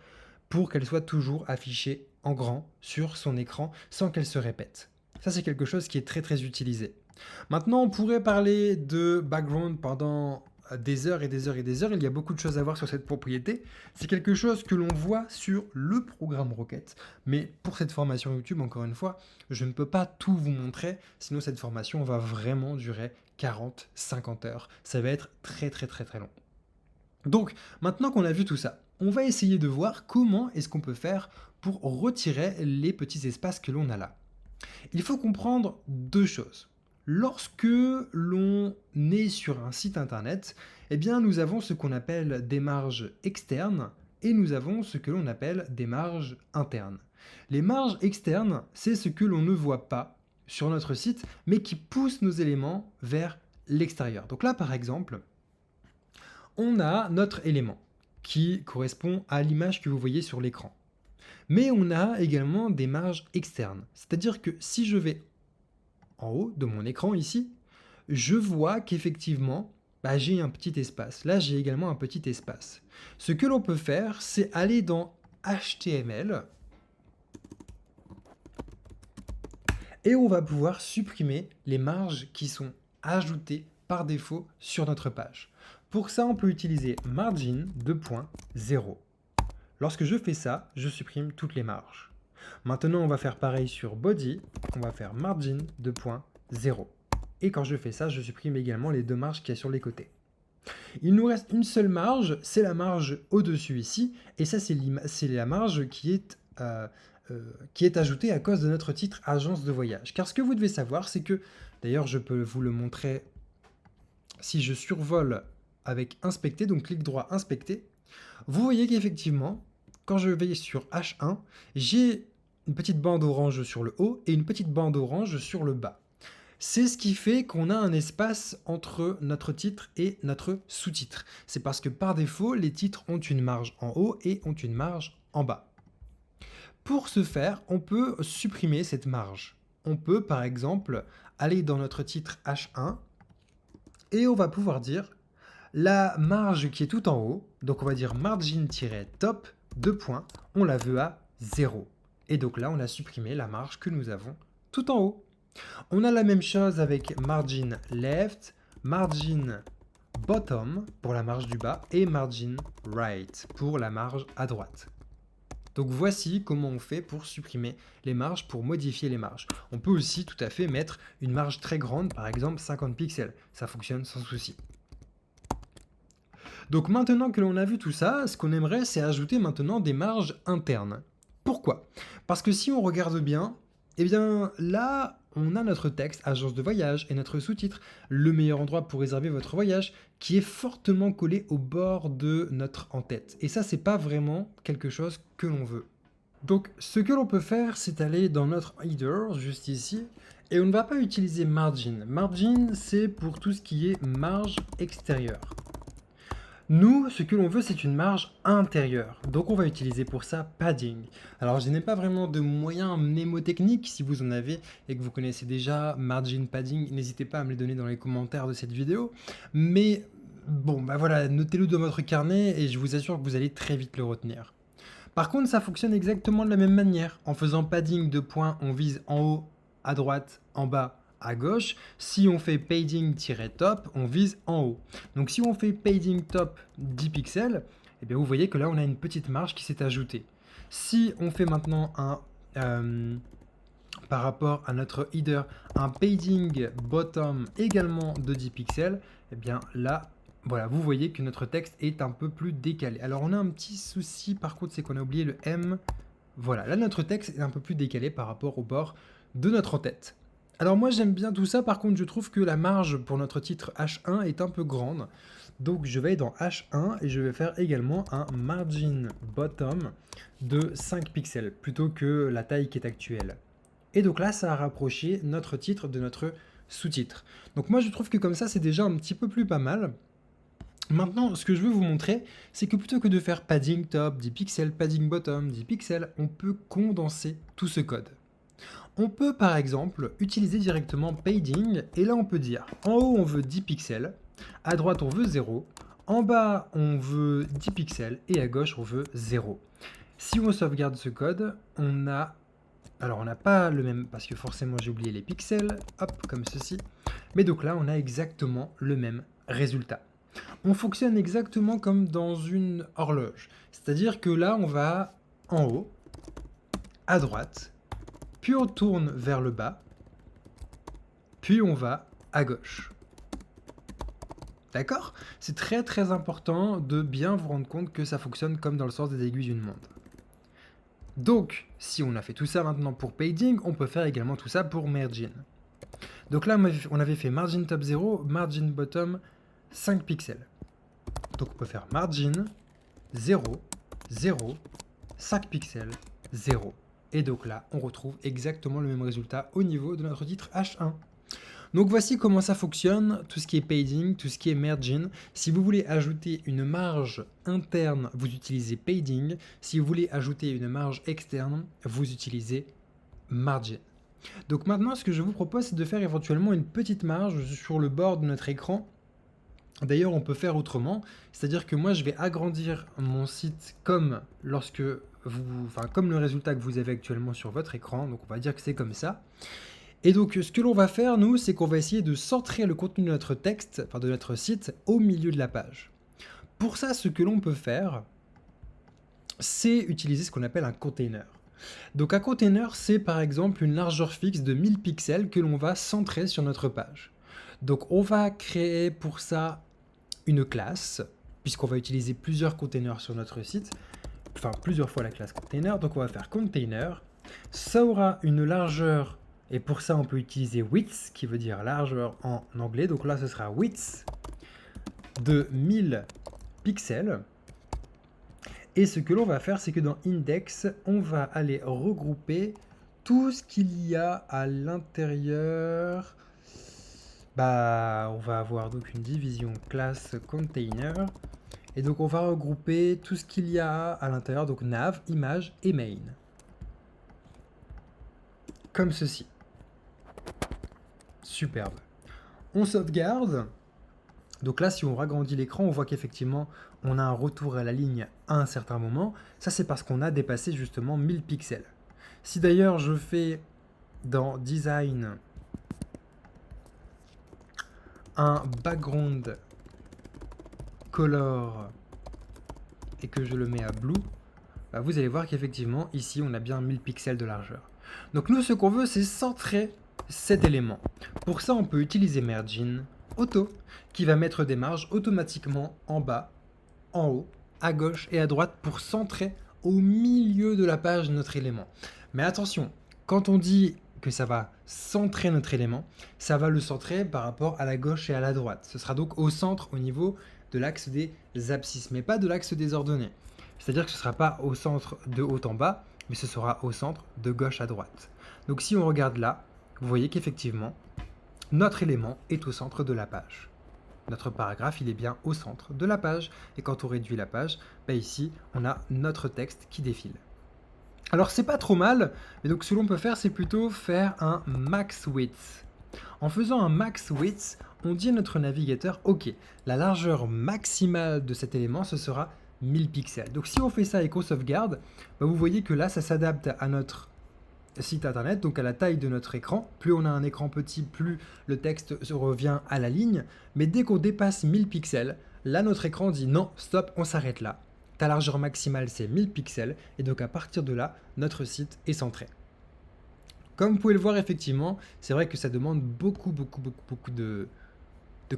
pour qu'elle soit toujours affichée en grand sur son écran sans qu'elle se répète. Ça c'est quelque chose qui est très très utilisé. Maintenant on pourrait parler de background pendant des heures et des heures et des heures, il y a beaucoup de choses à voir sur cette propriété. C'est quelque chose que l'on voit sur le programme Rocket, mais pour cette formation YouTube, encore une fois, je ne peux pas tout vous montrer, sinon cette formation va vraiment durer 40-50 heures. Ça va être très très très très long. Donc, maintenant qu'on a vu tout ça, on va essayer de voir comment est-ce qu'on peut faire pour retirer les petits espaces que l'on a là. Il faut comprendre deux choses. Lorsque l'on est sur un site internet, eh bien nous avons ce qu'on appelle des marges externes et nous avons ce que l'on appelle des marges internes. Les marges externes, c'est ce que l'on ne voit pas sur notre site, mais qui pousse nos éléments vers l'extérieur. Donc là, par exemple, on a notre élément qui correspond à l'image que vous voyez sur l'écran. Mais on a également des marges externes. C'est-à-dire que si je vais en haut de mon écran ici, je vois qu'effectivement, j'ai un petit espace. Là, j'ai également un petit espace. Ce que l'on peut faire, c'est aller dans HTML et on va pouvoir supprimer les marges qui sont ajoutées par défaut sur notre page. Pour ça, on peut utiliser margin 2.0. Lorsque je fais ça, je supprime toutes les marges. Maintenant, on va faire pareil sur body, on va faire margin 2.0. Et quand je fais ça, je supprime également les deux marges qu'il y a sur les côtés. Il nous reste une seule marge, c'est la marge au-dessus ici, et ça c'est la marge qui est ajoutée à cause de notre titre agence de voyage. Car ce que vous devez savoir, c'est que, d'ailleurs je peux vous le montrer si je survole avec inspecter, donc clic droit inspecter, vous voyez qu'effectivement, quand je vais sur H1, j'ai une petite bande orange sur le haut et une petite bande orange sur le bas. C'est ce qui fait qu'on a un espace entre notre titre et notre sous-titre. C'est parce que par défaut, les titres ont une marge en haut et ont une marge en bas. Pour ce faire, on peut supprimer cette marge. On peut par exemple aller dans notre titre H1 et on va pouvoir dire la marge qui est tout en haut, donc on va dire margin-top, 2 points, on la veut à 0. Et donc là, on a supprimé la marge que nous avons tout en haut. On a la même chose avec margin left, margin bottom pour la marge du bas et margin right pour la marge à droite. Donc voici comment on fait pour supprimer les marges, pour modifier les marges. On peut aussi tout à fait mettre une marge très grande, par exemple 50 pixels. Ça fonctionne sans souci. Donc maintenant que l'on a vu tout ça, ce qu'on aimerait, c'est ajouter maintenant des marges internes. Pourquoi? Parce que si on regarde bien, eh bien là, on a notre texte agence de voyage et notre sous-titre, le meilleur endroit pour réserver votre voyage, qui est fortement collé au bord de notre en-tête. Et ça, c'est pas vraiment quelque chose que l'on veut. Donc ce que l'on peut faire, c'est aller dans notre header, juste ici, et on ne va pas utiliser margin. Margin, c'est pour tout ce qui est marge extérieure. Nous, ce que l'on veut, c'est une marge intérieure. Donc on va utiliser pour ça padding. Alors je n'ai pas vraiment de moyens mnémotechniques. Si vous en avez et que vous connaissez déjà margin padding, n'hésitez pas à me les donner dans les commentaires de cette vidéo. Mais bon, voilà, notez-le dans votre carnet et je vous assure que vous allez très vite le retenir. Par contre, ça fonctionne exactement de la même manière. En faisant padding de points, on vise en haut, à droite, en bas, à gauche. Si on fait padding-top, on vise en haut. Donc si on fait padding top 10 pixels, eh bien vous voyez que là on a une petite marge qui s'est ajoutée. Si on fait maintenant par rapport à notre header, un padding bottom également de 10 pixels, eh bien là, voilà, vous voyez que notre texte est un peu plus décalé. Alors on a un petit souci par contre, c'est qu'on a oublié le M. Voilà, là notre texte est un peu plus décalé par rapport au bord de notre en-tête. Alors moi j'aime bien tout ça, par contre je trouve que la marge pour notre titre H1 est un peu grande. Donc je vais aller dans H1 et je vais faire également un margin bottom de 5 pixels plutôt que la taille qui est actuelle. Et donc là ça a rapproché notre titre de notre sous-titre. Donc moi je trouve que comme ça c'est déjà un petit peu plus pas mal. Maintenant, ce que je veux vous montrer, c'est que plutôt que de faire padding top, 10 pixels, padding bottom, 10 pixels, on peut condenser tout ce code. On peut par exemple utiliser directement padding et là on peut dire en haut on veut 10 pixels, à droite on veut 0, en bas on veut 10 pixels et à gauche on veut 0. Si on sauvegarde ce code, on a... Alors on n'a pas le même parce que forcément j'ai oublié les pixels, hop comme ceci. Mais donc là on a exactement le même résultat. On fonctionne exactement comme dans une horloge. C'est-à-dire que là on va en haut, à droite, puis on tourne vers le bas, puis on va à gauche. D'accord? C'est très très important de bien vous rendre compte que ça fonctionne comme dans le sens des aiguilles d'une montre. Donc, si on a fait tout ça maintenant pour padding, on peut faire également tout ça pour margin. Donc là, on avait fait margin top 0, margin bottom 5 pixels. Donc on peut faire margin 0, 0, 5 pixels, 0. Et donc là, on retrouve exactement le même résultat au niveau de notre titre H1. Donc voici comment ça fonctionne, tout ce qui est padding, tout ce qui est margin. Si vous voulez ajouter une marge interne, vous utilisez padding. Si vous voulez ajouter une marge externe, vous utilisez margin. Donc maintenant, ce que je vous propose, c'est de faire éventuellement une petite marge sur le bord de notre écran. D'ailleurs, on peut faire autrement, c'est-à-dire que moi, je vais agrandir mon site comme comme le résultat que vous avez actuellement sur votre écran. Donc on va dire que c'est comme ça. Et donc, ce que l'on va faire, nous, c'est qu'on va essayer de centrer le contenu de notre texte, enfin de notre site, au milieu de la page. Pour ça, ce que l'on peut faire, c'est utiliser ce qu'on appelle un container. Donc un container, c'est par exemple une largeur fixe de 1000 pixels que l'on va centrer sur notre page. Donc on va créer pour ça une classe, puisqu'on va utiliser plusieurs containers sur notre site, enfin plusieurs fois la classe container, donc on va faire container, ça aura une largeur. Et pour ça, on peut utiliser width, qui veut dire largeur en anglais. Donc là, ce sera width de 1000 pixels. Et ce que l'on va faire, c'est que dans index, on va aller regrouper tout ce qu'il y a à l'intérieur. On va avoir donc une division classe container. Et donc, on va regrouper tout ce qu'il y a à l'intérieur, donc nav, image et main. Comme ceci. Superbe. On sauvegarde. Donc là, si on ragrandit l'écran, on voit qu'effectivement, on a un retour à la ligne à un certain moment. Ça, c'est parce qu'on a dépassé justement 1000 pixels. Si d'ailleurs je fais dans Design un background color et que je le mets à blue, vous allez voir qu'effectivement, ici, on a bien 1000 pixels de largeur. Donc nous, ce qu'on veut, c'est centrer cet élément. Pour ça, on peut utiliser Margin Auto, qui va mettre des marges automatiquement en bas, en haut, à gauche et à droite pour centrer au milieu de la page notre élément. Mais attention, quand on dit que ça va centrer notre élément, ça va le centrer par rapport à la gauche et à la droite. Ce sera donc au centre au niveau de l'axe des abscisses, mais pas de l'axe des ordonnées. C'est-à-dire que ce ne sera pas au centre de haut en bas, mais ce sera au centre de gauche à droite. Donc si on regarde là, vous voyez qu'effectivement, notre élément est au centre de la page. Notre paragraphe, il est bien au centre de la page. Et quand on réduit la page, ici, on a notre texte qui défile. Alors, c'est pas trop mal, mais donc ce que l'on peut faire, c'est plutôt faire un max width. En faisant un max width, on dit à notre navigateur, OK, la largeur maximale de cet élément, ce sera 1000 pixels. Donc, si on fait ça et qu'on sauvegarde, vous voyez que là, ça s'adapte à notre site internet, donc à la taille de notre écran. Plus on a un écran petit, plus le texte revient à la ligne. Mais dès qu'on dépasse 1000 pixels, là notre écran dit non, stop, on s'arrête là. Ta largeur maximale c'est 1000 pixels et donc à partir de là, notre site est centré. Comme vous pouvez le voir effectivement, c'est vrai que ça demande beaucoup de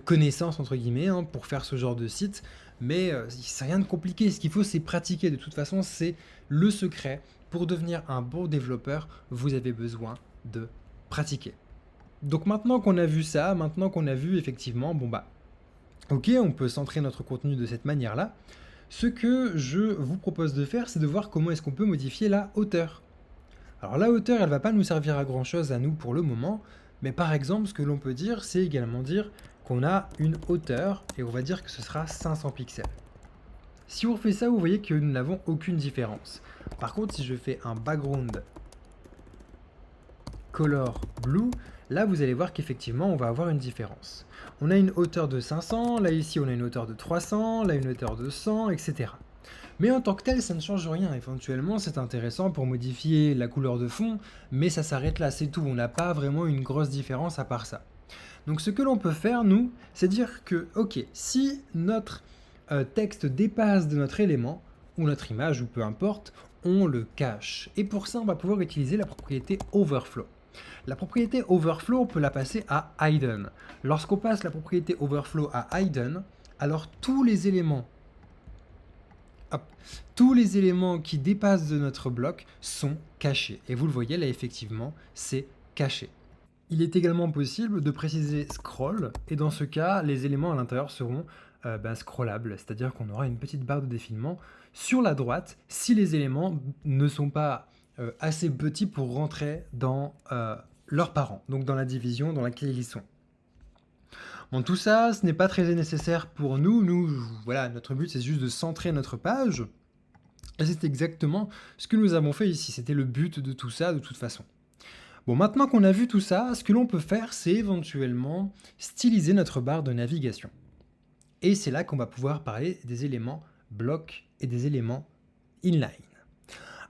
connaissances entre guillemets pour faire ce genre de site, mais c'est rien de compliqué. Ce qu'il faut c'est pratiquer. De toute façon, c'est le secret. Pour devenir un bon développeur, vous avez besoin de pratiquer. Donc maintenant qu'on a vu ça, maintenant qu'on a vu effectivement, bon bah, ok, on peut centrer notre contenu de cette manière-là. Ce que je vous propose de faire, c'est de voir comment est-ce qu'on peut modifier la hauteur. Alors la hauteur, elle va pas nous servir à grand chose à nous pour le moment, mais par exemple, ce que l'on peut dire, c'est également dire qu'on a une hauteur, et on va dire que ce sera 500 pixels. Si on fait ça, vous voyez que nous n'avons aucune différence. Par contre, si je fais un background color blue, là vous allez voir qu'effectivement on va avoir une différence. On a une hauteur de 500, là ici on a une hauteur de 300, là une hauteur de 100, etc. Mais en tant que tel, ça ne change rien. Éventuellement, c'est intéressant pour modifier la couleur de fond, mais ça s'arrête là, c'est tout. On n'a pas vraiment une grosse différence à part ça. Donc ce que l'on peut faire, nous, c'est dire que, ok, si notre texte dépasse de notre élément, ou notre image, ou peu importe, on le cache. Et pour ça, on va pouvoir utiliser la propriété overflow. La propriété overflow, on peut la passer à hidden. Lorsqu'on passe la propriété overflow à hidden, alors tous les éléments qui dépassent de notre bloc sont cachés. Et vous le voyez là, effectivement, c'est caché. Il est également possible de préciser scroll, et dans ce cas, les éléments à l'intérieur seront scrollables, c'est-à-dire qu'on aura une petite barre de défilement sur la droite si les éléments ne sont pas assez petits pour rentrer dans leurs parents, donc dans la division dans laquelle ils sont. Bon, tout ça, ce n'est pas très nécessaire pour nous. Voilà, notre but, c'est juste de centrer notre page. Et c'est exactement ce que nous avons fait ici. C'était le but de tout ça, de toute façon. Bon, maintenant qu'on a vu tout ça, ce que l'on peut faire, c'est éventuellement styliser notre barre de navigation. Et c'est là qu'on va pouvoir parler des éléments bloc et des éléments inline.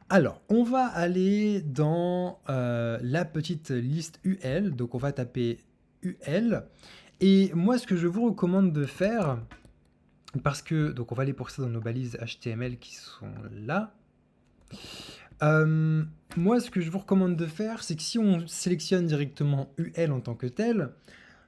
Alors, on va aller dans la petite liste UL. Donc, on va taper UL. Et moi, ce que je vous recommande de faire, parce que, donc on va aller pour ça dans nos balises HTML qui sont là. Moi, ce que je vous recommande de faire, c'est que si on sélectionne directement UL en tant que tel,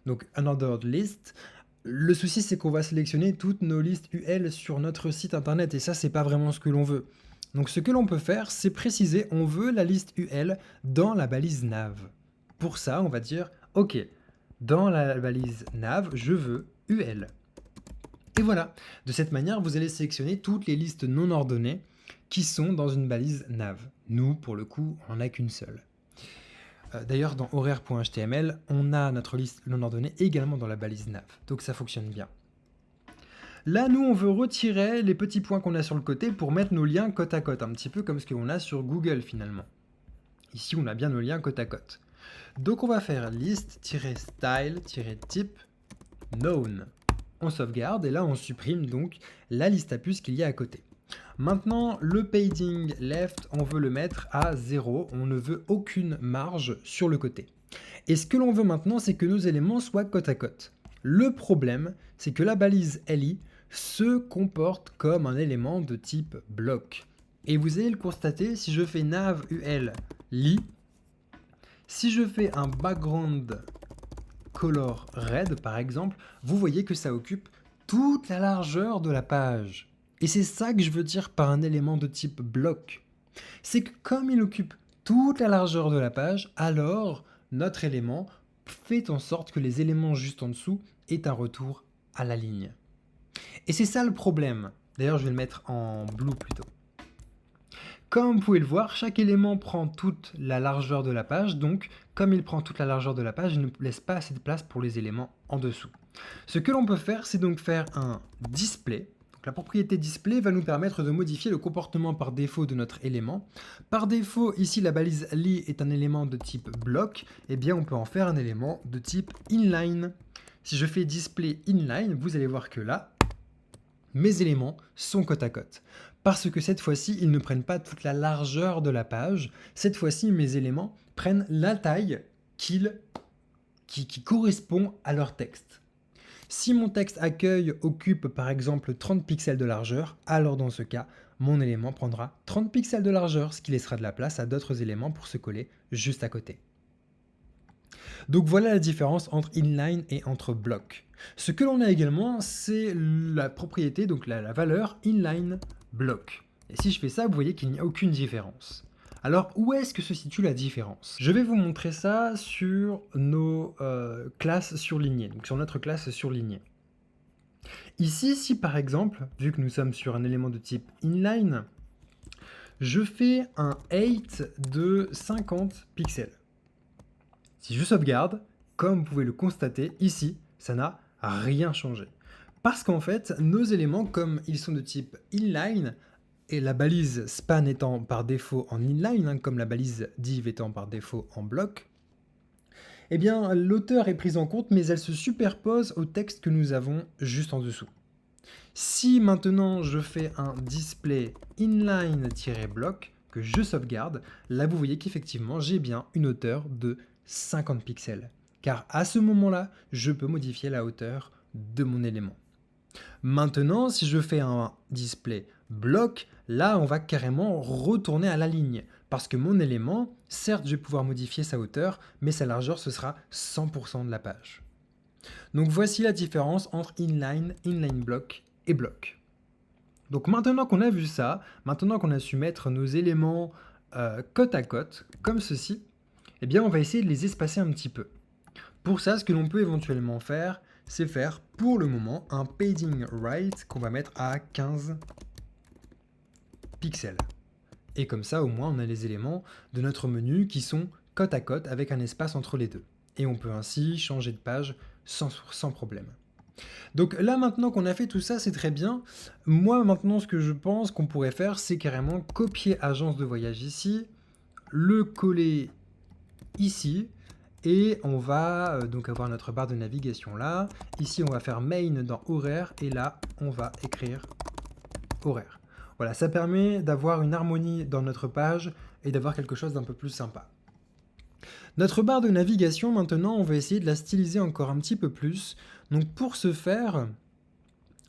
donc unordered list, le souci c'est qu'on va sélectionner toutes nos listes UL sur notre site internet et ça, c'est pas vraiment ce que l'on veut. Donc ce que l'on peut faire, c'est préciser, on veut la liste UL dans la balise nav. Pour ça, on va dire, ok, dans la balise nav, je veux UL. Et voilà, de cette manière, vous allez sélectionner toutes les listes non ordonnées qui sont dans une balise nav. Nous, pour le coup, on n'en a qu'une seule. D'ailleurs, dans horaire.html, on a notre liste non ordonnée également dans la balise nav, donc ça fonctionne bien. Là, nous, on veut retirer les petits points qu'on a sur le côté pour mettre nos liens côte à côte, un petit peu comme ce qu'on a sur Google finalement. Ici, on a bien nos liens côte à côte. Donc, on va faire list-style-type known. On sauvegarde et là, on supprime donc la liste à puces qu'il y a à côté. Maintenant, le padding left, on veut le mettre à 0. On ne veut aucune marge sur le côté. Et ce que l'on veut maintenant, c'est que nos éléments soient côte à côte. Le problème, c'est que la balise li se comporte comme un élément de type bloc. Et vous allez le constater, si je fais nav ul li, si je fais un background color red par exemple, vous voyez que ça occupe toute la largeur de la page. Et c'est ça que je veux dire par un élément de type bloc. C'est que comme il occupe toute la largeur de la page, alors notre élément fait en sorte que les éléments juste en dessous aient un retour à la ligne. Et c'est ça le problème. D'ailleurs, je vais le mettre en blue plutôt. Comme vous pouvez le voir, chaque élément prend toute la largeur de la page, donc comme il prend toute la largeur de la page, il ne laisse pas assez de place pour les éléments en dessous. Ce que l'on peut faire, c'est donc faire un display. Donc la propriété display va nous permettre de modifier le comportement par défaut de notre élément. Par défaut, ici la balise li est un élément de type bloc, et bien on peut en faire un élément de type inline. Si je fais display inline, vous allez voir que là, mes éléments sont côte à côte. Parce que cette fois-ci, ils ne prennent pas toute la largeur de la page. Cette fois-ci, mes éléments prennent la taille qui correspond à leur texte. Si mon texte accueil occupe par exemple 30 pixels de largeur, alors dans ce cas, mon élément prendra 30 pixels de largeur, ce qui laissera de la place à d'autres éléments pour se coller juste à côté. Donc voilà la différence entre inline et entre bloc. Ce que l'on a également, c'est la propriété, donc la valeur inline block. Et si je fais ça, vous voyez qu'il n'y a aucune différence. Alors, où est-ce que se situe la différence? Je vais vous montrer ça sur nos classes surlignées, donc sur notre classe surlignée. Ici, si par exemple, vu que nous sommes sur un élément de type inline, je fais un height de 50 pixels. Si je sauvegarde, comme vous pouvez le constater, ici, ça n'a rien changé. Parce qu'en fait, nos éléments, comme ils sont de type inline, et la balise span étant par défaut en inline, hein, comme la balise div étant par défaut en bloc, eh bien l'auteur est prise en compte, mais elle se superpose au texte que nous avons juste en dessous. Si maintenant je fais un display inline-bloc, que je sauvegarde, là vous voyez qu'effectivement j'ai bien une hauteur de 50 pixels. Car à ce moment-là, je peux modifier la hauteur de mon élément. Maintenant, si je fais un display bloc, là on va carrément retourner à la ligne. Parce que mon élément, certes je vais pouvoir modifier sa hauteur, mais sa largeur ce sera 100% de la page. Donc voici la différence entre inline, inline block et bloc. Donc maintenant qu'on a vu ça, maintenant qu'on a su mettre nos éléments côte à côte, comme ceci, eh bien on va essayer de les espacer un petit peu. Pour ça, ce que l'on peut éventuellement faire, c'est faire pour le moment un padding right qu'on va mettre à 15 pixels. Et comme ça, au moins, on a les éléments de notre menu qui sont côte à côte avec un espace entre les deux. Et on peut ainsi changer de page sans problème. Donc là, maintenant qu'on a fait tout ça, c'est très bien. Moi, maintenant, ce que je pense qu'on pourrait faire, c'est carrément copier agence de voyage ici, le coller ici, et on va donc avoir notre barre de navigation là. Ici, on va faire main dans horaire, et là, on va écrire horaire. Voilà, ça permet d'avoir une harmonie dans notre page et d'avoir quelque chose d'un peu plus sympa. Notre barre de navigation, maintenant, on va essayer de la styliser encore un petit peu plus. Donc pour ce faire,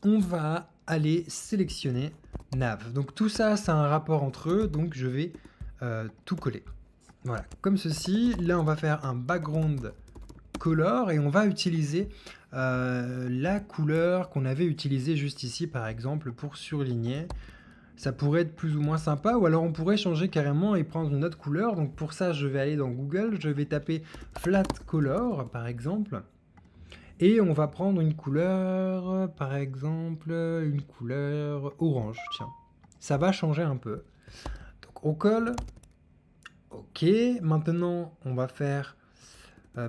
on va aller sélectionner nav. Donc tout ça, c'est un rapport entre eux, donc je vais tout coller. Voilà, comme ceci. Là, on va faire un background color et on va utiliser la couleur qu'on avait utilisée juste ici, par exemple, pour surligner. Ça pourrait être plus ou moins sympa, ou alors on pourrait changer carrément et prendre une autre couleur. Donc pour ça, je vais aller dans Google, je vais taper flat color, par exemple. Et on va prendre une couleur, par exemple, une couleur orange, tiens. Ça va changer un peu. Donc on colle. Ok, maintenant on va faire,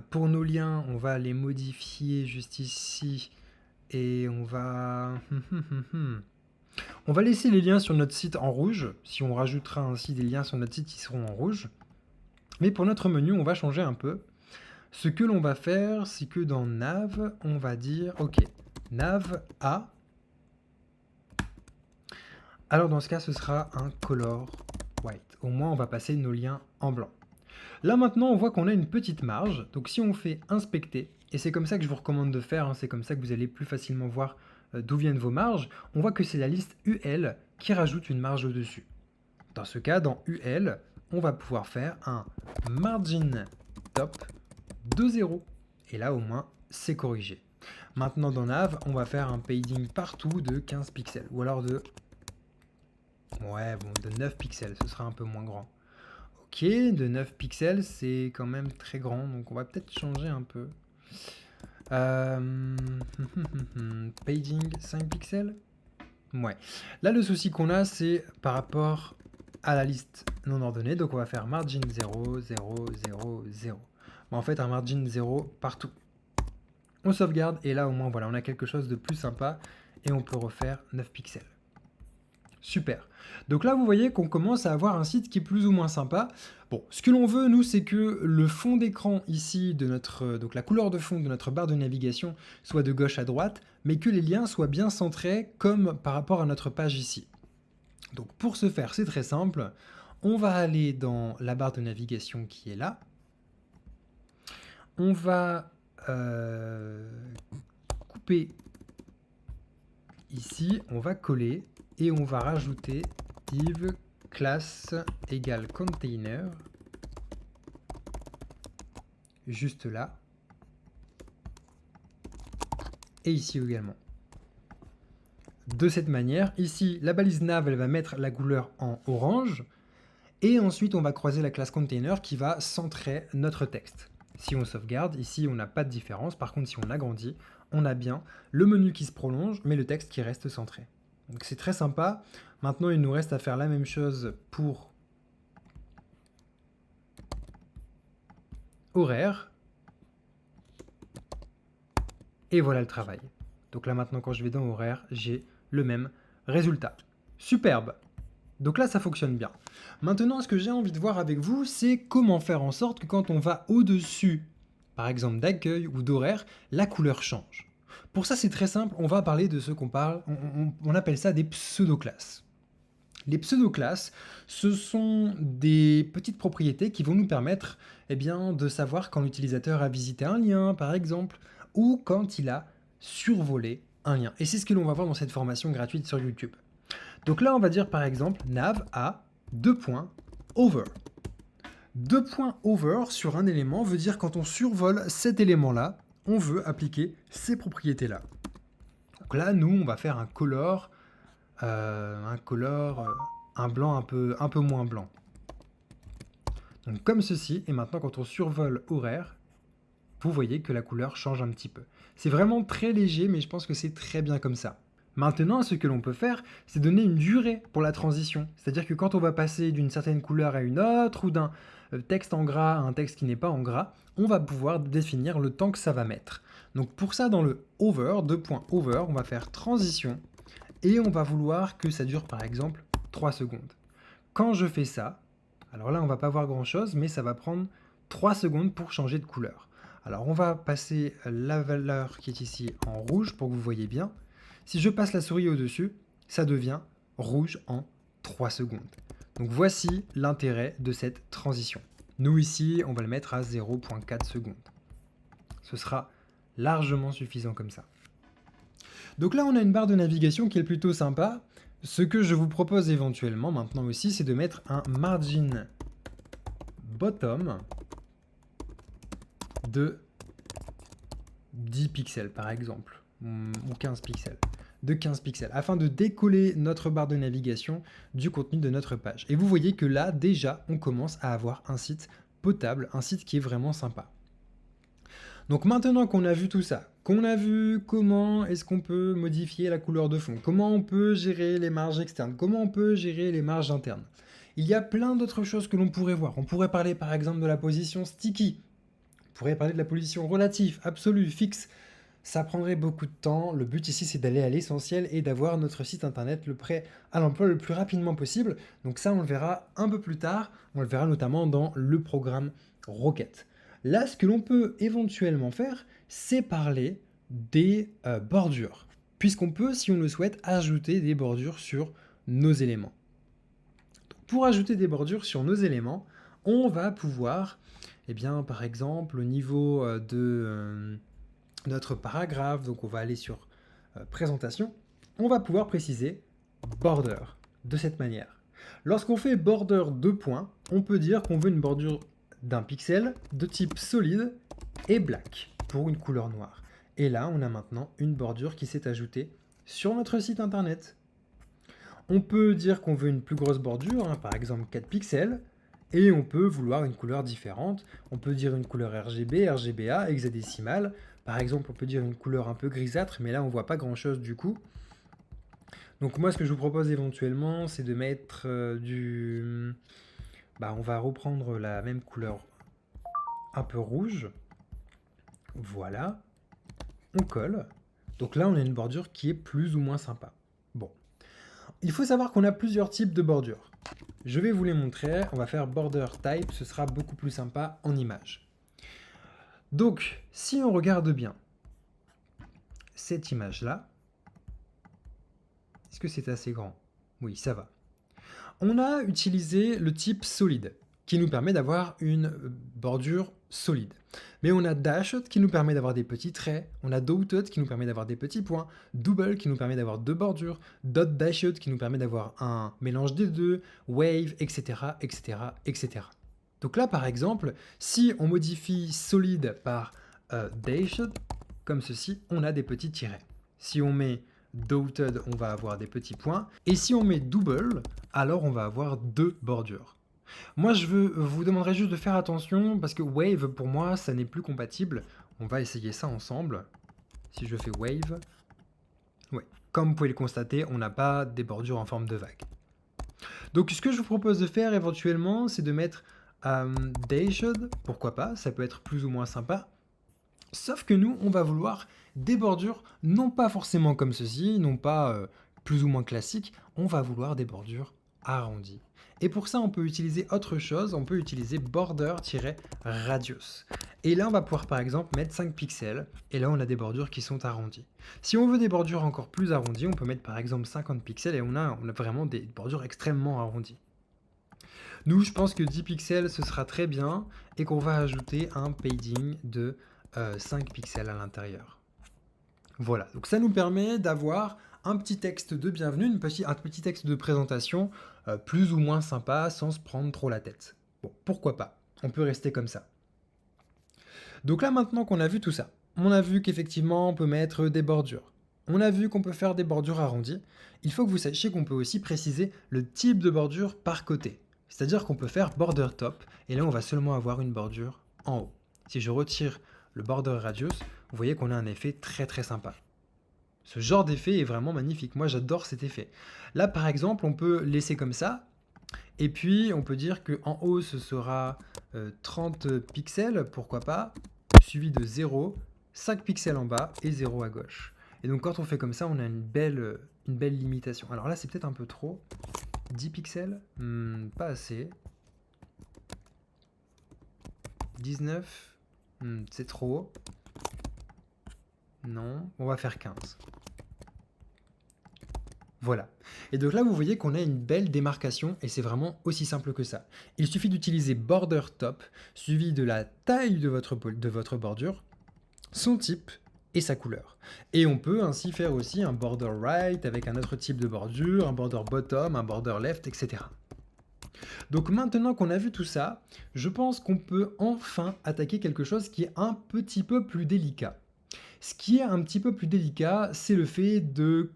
pour nos liens, on va les modifier juste ici. Et on va... On va laisser les liens sur notre site en rouge. Si on rajoutera ainsi des liens sur notre site, ils seront en rouge. Mais pour notre menu, on va changer un peu. Ce que l'on va faire, c'est que dans nav, on va dire, ok, nav A. Alors dans ce cas, ce sera un color white. Au moins, on va passer nos liens en blanc. Là maintenant, on voit qu'on a une petite marge. Donc si on fait inspecter, et c'est comme ça que je vous recommande de faire, hein, c'est comme ça que vous allez plus facilement voir d'où viennent vos marges, on voit que c'est la liste UL qui rajoute une marge au-dessus. Dans ce cas, dans UL, on va pouvoir faire un margin top de 0. Et là, au moins, c'est corrigé. Maintenant, dans nav, on va faire un padding partout de 15 pixels. Ou alors de... Ouais, bon, de 9 pixels, ce sera un peu moins grand. Ok, de 9 pixels, c'est quand même très grand. Donc, on va peut-être changer un peu. Padding 5 pixels. Ouais. Là, le souci qu'on a, c'est par rapport à la liste non ordonnée. Donc, on va faire margin 0, 0, 0, 0. Bon, en fait, un margin 0 partout. On sauvegarde et là, au moins, voilà, on a quelque chose de plus sympa et on peut refaire 9 pixels. Super. Donc là, vous voyez qu'on commence à avoir un site qui est plus ou moins sympa. Bon, ce que l'on veut, nous, c'est que le fond d'écran ici, de notre, donc la couleur de fond de notre barre de navigation soit de gauche à droite, mais que les liens soient bien centrés comme par rapport à notre page ici. Donc pour ce faire, c'est très simple. On va aller dans la barre de navigation qui est là. On va couper ici, on va coller et on va rajouter div class égale container juste là et ici également. De cette manière, ici la balise nav elle va mettre la couleur en orange Et ensuite, on va croiser la classe container qui va centrer notre texte. Si on sauvegarde, ici, on n'a pas de différence. Par contre, si on agrandit, on a bien le menu qui se prolonge, mais le texte qui reste centré. Donc c'est très sympa. Maintenant, il nous reste à faire la même chose pour horaire. Et voilà le travail. Donc là maintenant quand je vais dans horaire, j'ai le même résultat. Superbe. Donc là ça fonctionne bien. Maintenant ce que j'ai envie de voir avec vous, c'est comment faire en sorte que quand on va au-dessus, par exemple d'accueil ou d'horaire, la couleur change. Pour ça c'est très simple, on va parler de ce qu'on parle, on appelle ça des pseudo-classes. Les pseudo-classes, ce sont des petites propriétés qui vont nous permettre de savoir quand l'utilisateur a visité un lien, par exemple, ou quand il a survolé un lien. Et c'est ce que l'on va voir dans cette formation gratuite sur YouTube. Donc là, on va dire par exemple nav a $over. $over sur un élément veut dire quand on survole cet élément-là, on veut appliquer ces propriétés-là. Donc là, nous, on va faire un color, un blanc un peu moins blanc. Donc comme ceci, et maintenant quand on survole horaire, vous voyez que la couleur change un petit peu. C'est vraiment très léger, mais je pense que c'est très bien comme ça. Maintenant, ce que l'on peut faire, c'est donner une durée pour la transition. C'est-à-dire que quand on va passer d'une certaine couleur à une autre, ou d'un texte en gras à un texte qui n'est pas en gras, on va pouvoir définir le temps que ça va mettre. Donc pour ça, dans le over, $over, on va faire transition, et on va vouloir que ça dure par exemple 3 secondes. Quand je fais ça, alors là on va pas voir grand chose, mais ça va prendre 3 secondes pour changer de couleur. Alors on va passer la valeur qui est ici en rouge pour que vous voyez bien. Si je passe la souris au-dessus, ça devient rouge en 3 secondes. Donc voici l'intérêt de cette transition. Nous ici, on va le mettre à 0,4 secondes. Ce sera largement suffisant comme ça. Donc là, on a une barre de navigation qui est plutôt sympa. Ce que je vous propose éventuellement maintenant aussi, c'est de mettre un margin bottom de 10 pixels par exemple, ou 15 pixels, de 15 pixels, afin de décoller notre barre de navigation du contenu de notre page. Et vous voyez que là, déjà, on commence à avoir un site potable, un site qui est vraiment sympa. Donc maintenant qu'on a vu tout ça, qu'on a vu comment est-ce qu'on peut modifier la couleur de fond, comment on peut gérer les marges externes, comment on peut gérer les marges internes, il y a plein d'autres choses que l'on pourrait voir. On pourrait parler par exemple de la position sticky, on pourrait parler de la position relative, absolue, fixe. Ça prendrait beaucoup de temps. Le but ici, c'est d'aller à l'essentiel et d'avoir notre site internet le prêt à l'emploi le plus rapidement possible. Donc ça, on le verra un peu plus tard. On le verra notamment dans le programme Rocket. Là, ce que l'on peut éventuellement faire, c'est parler des bordures. Puisqu'on peut, si on le souhaite, ajouter des bordures sur nos éléments. Donc, pour ajouter des bordures sur nos éléments, on va pouvoir, par exemple, au niveau de notre paragraphe, donc on va aller sur présentation, on va pouvoir préciser border de cette manière. Lorsqu'on fait border 2 points, on peut dire qu'on veut une bordure d'un pixel de type solide et black pour une couleur noire. Et là, on a maintenant une bordure qui s'est ajoutée sur notre site internet. On peut dire qu'on veut une plus grosse bordure, par exemple 4 pixels, et on peut vouloir une couleur différente. On peut dire une couleur RGB, RGBA, hexadécimale. Par exemple, on peut dire une couleur un peu grisâtre, mais là, on voit pas grand-chose du coup. Donc moi, ce que je vous propose éventuellement, c'est de mettre on va reprendre la même couleur un peu rouge. Voilà. On colle. Donc là, on a une bordure qui est plus ou moins sympa. Bon. Il faut savoir qu'on a plusieurs types de bordures. Je vais vous les montrer. On va faire border type. Ce sera beaucoup plus sympa en image. Donc, si on regarde bien cette image-là, est-ce que c'est assez grand? Oui, ça va. On a utilisé le type solide, qui nous permet d'avoir une bordure solide. Mais on a dashed qui nous permet d'avoir des petits traits, on a dotted qui nous permet d'avoir des petits points, double qui nous permet d'avoir 2 bordures, dot dashed qui nous permet d'avoir un mélange des deux, wave, etc., etc., etc. Donc là, par exemple, si on modifie solide par dashed, comme ceci, on a des petits tirets. Si on met dotted, on va avoir des petits points. Et si on met double, alors on va avoir 2 bordures. Moi, vous demanderai juste de faire attention parce que Wave, pour moi, ça n'est plus compatible. On va essayer ça ensemble. Si je fais Wave, ouais. Comme vous pouvez le constater, on n'a pas des bordures en forme de vague. Donc, ce que je vous propose de faire éventuellement, c'est de mettre Dashed, pourquoi pas, ça peut être plus ou moins sympa. Sauf que nous, on va vouloir des bordures, non pas forcément comme ceci, non pas plus ou moins classiques, on va vouloir des bordures arrondies. Et pour ça, on peut utiliser autre chose, on peut utiliser border-radius. Et là, on va pouvoir par exemple mettre 5 pixels, et là, on a des bordures qui sont arrondies. Si on veut des bordures encore plus arrondies, on peut mettre par exemple 50 pixels, et on a vraiment des bordures extrêmement arrondies. Nous, je pense que 10 pixels, ce sera très bien, et qu'on va ajouter un padding de 5 pixels à l'intérieur. Voilà, donc ça nous permet d'avoir un petit texte de bienvenue, un petit texte de présentation plus ou moins sympa sans se prendre trop la tête. Bon, pourquoi pas, on peut rester comme ça. Donc là maintenant qu'on a vu tout ça, on a vu qu'effectivement on peut mettre des bordures, on a vu qu'on peut faire des bordures arrondies, il faut que vous sachiez qu'on peut aussi préciser le type de bordure par côté. C'est-à-dire qu'on peut faire border top, et là on va seulement avoir une bordure en haut. Si je retire le border radius, vous voyez qu'on a un effet très très sympa. Ce genre d'effet est vraiment magnifique, moi j'adore cet effet. Là par exemple, on peut laisser comme ça, et puis on peut dire qu'en haut ce sera 30 pixels, pourquoi pas, suivi de 0, 5 pixels en bas et 0 à gauche. Et donc quand on fait comme ça, on a une belle limitation. Alors là c'est peut-être un peu trop, 10 pixels, pas assez. 19, c'est trop. Non, on va faire 15. Voilà. Et donc là, vous voyez qu'on a une belle démarcation et c'est vraiment aussi simple que ça. Il suffit d'utiliser border top suivi de la taille de votre bordure, son type et sa couleur. Et on peut ainsi faire aussi un border right avec un autre type de bordure, un border bottom, un border left, etc. Donc maintenant qu'on a vu tout ça, je pense qu'on peut enfin attaquer quelque chose qui est un petit peu plus délicat. Ce qui est un petit peu plus délicat, c'est le fait de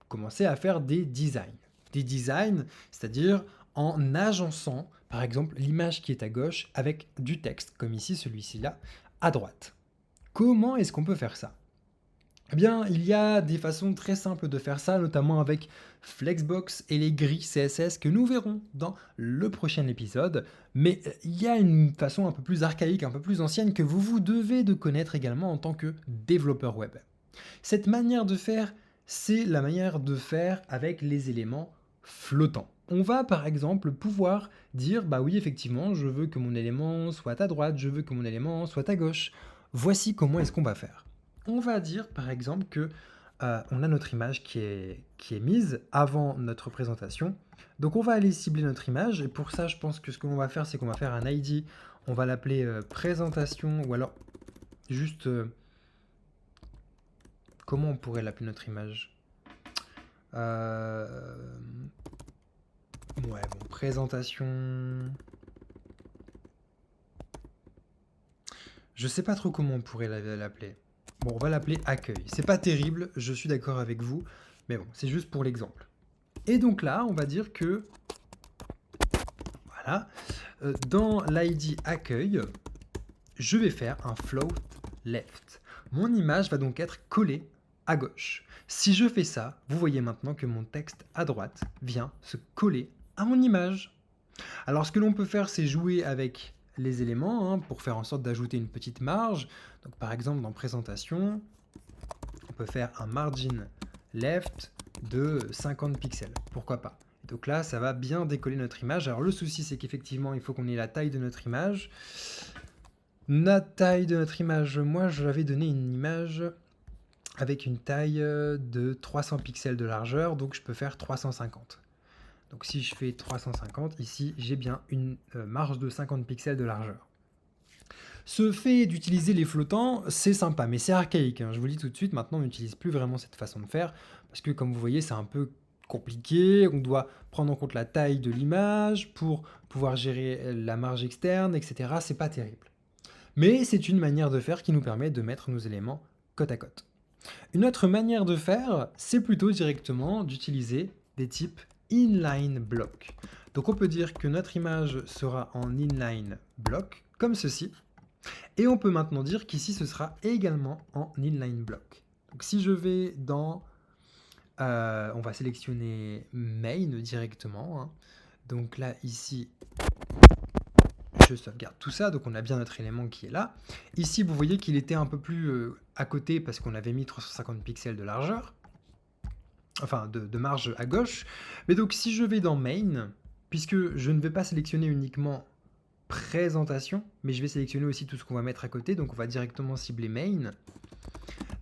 commencer à faire des designs. Des designs, c'est-à-dire en agençant, par exemple, l'image qui est à gauche avec du texte, comme ici, celui-ci là, à droite. Comment est-ce qu'on peut faire ça? Eh bien, il y a des façons très simples de faire ça, notamment avec Flexbox et les grilles CSS que nous verrons dans le prochain épisode. Mais il y a une façon un peu plus archaïque, un peu plus ancienne que vous devez de connaître également en tant que développeur web. Cette manière de faire, c'est la manière de faire avec les éléments flottants. On va par exemple pouvoir dire, bah oui, effectivement, je veux que mon élément soit à droite, je veux que mon élément soit à gauche. Voici comment est-ce qu'on va faire. On va dire par exemple que on a notre image qui est mise avant notre présentation. Donc on va aller cibler notre image et pour ça je pense que ce qu'on va faire c'est qu'on va faire un ID, on va l'appeler présentation ou alors juste comment on pourrait l'appeler notre image ouais bon présentation, je sais pas trop comment on pourrait l'appeler. Bon, on va l'appeler accueil. C'est pas terrible, je suis d'accord avec vous, mais bon, c'est juste pour l'exemple. Et donc là, on va dire que, voilà, dans l'ID accueil, je vais faire un float left. Mon image va donc être collée à gauche. Si je fais ça, vous voyez maintenant que mon texte à droite vient se coller à mon image. Alors ce que l'on peut faire, c'est jouer avec les éléments pour faire en sorte d'ajouter une petite marge. Donc par exemple dans présentation, on peut faire un margin left de 50 pixels. Pourquoi pas? Donc là, ça va bien décoller notre image. Alors le souci, c'est qu'effectivement, il faut qu'on ait la taille de notre image. La taille de notre image, moi, je l'avais donné une image avec une taille de 300 pixels de largeur, donc je peux faire 350. Donc si je fais 350, ici j'ai bien une marge de 50 pixels de largeur. Ce fait d'utiliser les flottants, c'est sympa, mais c'est archaïque. Je vous le dis tout de suite, maintenant on n'utilise plus vraiment cette façon de faire, parce que comme vous voyez, c'est un peu compliqué, on doit prendre en compte la taille de l'image pour pouvoir gérer la marge externe, etc. C'est pas terrible. Mais c'est une manière de faire qui nous permet de mettre nos éléments côte à côte. Une autre manière de faire, c'est plutôt directement d'utiliser des types inline block. Donc on peut dire que notre image sera en inline block, comme ceci. Et on peut maintenant dire qu'ici, ce sera également en inline block. Donc si je vais dans... on va sélectionner main directement, hein. Donc là, ici, je sauvegarde tout ça, donc on a bien notre élément qui est là. Ici, vous voyez qu'il était un peu plus à côté parce qu'on avait mis 350 pixels de largeur, enfin de marge à gauche. Mais donc si je vais dans main, puisque je ne vais pas sélectionner uniquement présentation, mais je vais sélectionner aussi tout ce qu'on va mettre à côté, donc on va directement cibler main.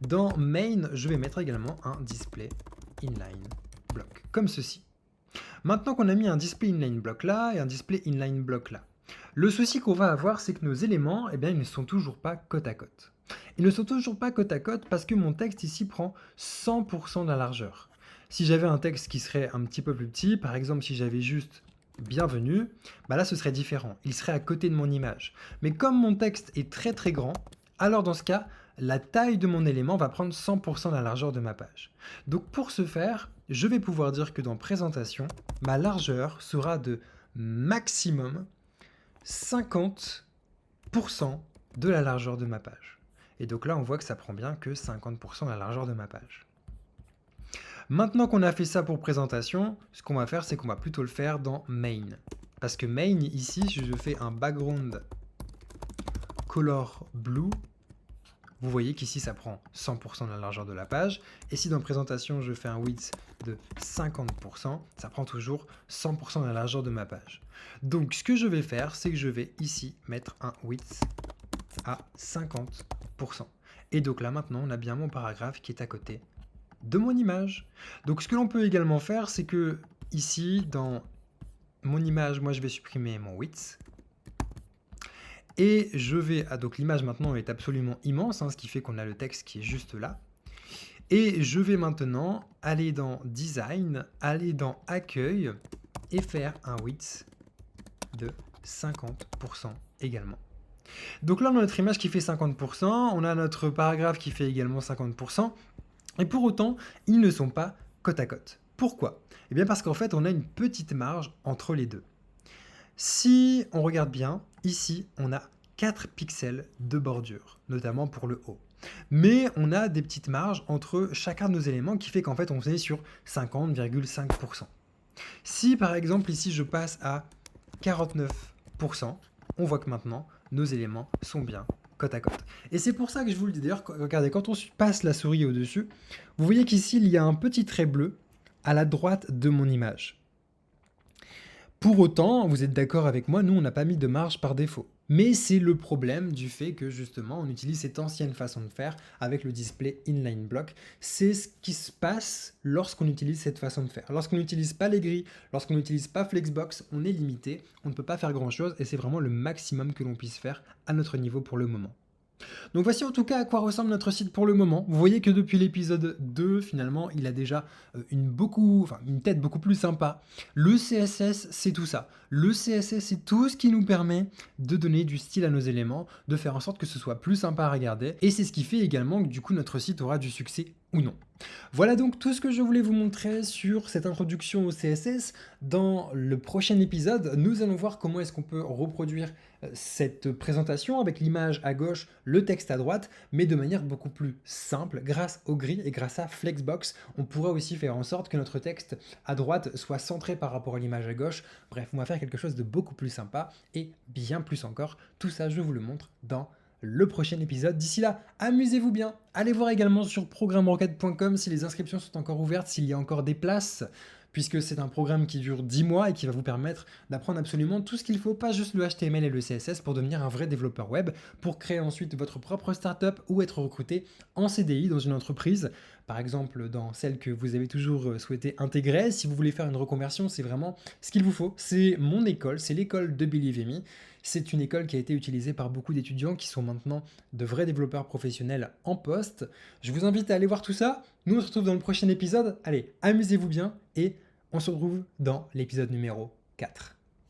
Dans main, je vais mettre également un display inline block, comme ceci. Maintenant qu'on a mis un display inline block là et un display inline block là, le souci qu'on va avoir, c'est que nos éléments, eh bien, ils ne sont toujours pas côte à côte. Ils ne sont toujours pas côte à côte parce que mon texte ici prend 100% de la largeur. Si j'avais un texte qui serait un petit peu plus petit, par exemple si j'avais juste bienvenue, bah là ce serait différent, il serait à côté de mon image. Mais comme mon texte est très très grand, alors dans ce cas, la taille de mon élément va prendre 100% de la largeur de ma page. Donc pour ce faire, je vais pouvoir dire que dans présentation, ma largeur sera de maximum 50% de la largeur de ma page. Et donc là, on voit que ça prend bien que 50% de la largeur de ma page. Maintenant qu'on a fait ça pour présentation, ce qu'on va faire, c'est qu'on va plutôt le faire dans main. Parce que main, ici, si je fais un background color blue, vous voyez qu'ici, ça prend 100% de la largeur de la page. Et si dans présentation, je fais un width de 50%, ça prend toujours 100% de la largeur de ma page. Donc, ce que je vais faire, c'est que je vais ici mettre un width à 50%. Et donc là, maintenant, on a bien mon paragraphe qui est à côté de mon image. Donc, ce que l'on peut également faire, c'est que ici, dans mon image, moi, je vais supprimer mon width. Et je vais... donc l'image maintenant est absolument immense, hein, ce qui fait qu'on a le texte qui est juste là. Et je vais maintenant aller dans Design, aller dans Accueil et faire un width de 50% également. Donc là, on a notre image qui fait 50%, on a notre paragraphe qui fait également 50%, et pour autant, ils ne sont pas côte à côte. Pourquoi? Eh bien parce qu'en fait, on a une petite marge entre les deux. Si on regarde bien, ici, on a 4 pixels de bordure, notamment pour le haut. Mais on a des petites marges entre chacun de nos éléments qui fait qu'en fait, on est sur 50,5%. Si par exemple, ici, je passe à 49%, on voit que maintenant, nos éléments sont bien côte à côte. Et c'est pour ça que je vous le dis. D'ailleurs, regardez, quand on passe la souris au-dessus, vous voyez qu'ici, il y a un petit trait bleu à la droite de mon image. Pour autant, vous êtes d'accord avec moi, nous, on n'a pas mis de marge par défaut. Mais c'est le problème du fait que, justement, on utilise cette ancienne façon de faire avec le display inline block. C'est ce qui se passe lorsqu'on utilise cette façon de faire. Lorsqu'on n'utilise pas les grilles, lorsqu'on n'utilise pas Flexbox, on est limité, on ne peut pas faire grand-chose et c'est vraiment le maximum que l'on puisse faire à notre niveau pour le moment. Donc voici en tout cas à quoi ressemble notre site pour le moment. Vous voyez que depuis l'épisode 2, finalement, il a déjà une tête beaucoup plus sympa. Le CSS, c'est tout ça. Le CSS, c'est tout ce qui nous permet de donner du style à nos éléments, de faire en sorte que ce soit plus sympa à regarder. Et c'est ce qui fait également que du coup, notre site aura du succès ou non. Voilà donc tout ce que je voulais vous montrer sur cette introduction au CSS. Dans le prochain épisode, nous allons voir comment est-ce qu'on peut reproduire cette présentation avec l'image à gauche, le texte à droite, mais de manière beaucoup plus simple grâce aux grilles et grâce à Flexbox. On pourra aussi faire en sorte que notre texte à droite soit centré par rapport à l'image à gauche. Bref, on va faire quelque chose de beaucoup plus sympa et bien plus encore. Tout ça, je vous le montre dans le prochain épisode. D'ici là, amusez-vous bien. Allez voir également sur programmerocket.com si les inscriptions sont encore ouvertes, s'il y a encore des places, puisque c'est un programme qui dure 10 mois et qui va vous permettre d'apprendre absolument tout ce qu'il faut, pas juste le HTML et le CSS, pour devenir un vrai développeur web, pour créer ensuite votre propre startup ou être recruté en CDI dans une entreprise, par exemple dans celle que vous avez toujours souhaité intégrer. Si vous voulez faire une reconversion, c'est vraiment ce qu'il vous faut. C'est mon école, c'est l'école de Believe Me. C'est une école qui a été utilisée par beaucoup d'étudiants qui sont maintenant de vrais développeurs professionnels en poste. Je vous invite à aller voir tout ça. Nous, on se retrouve dans le prochain épisode. Allez, amusez-vous bien et on se retrouve dans l'épisode numéro 4.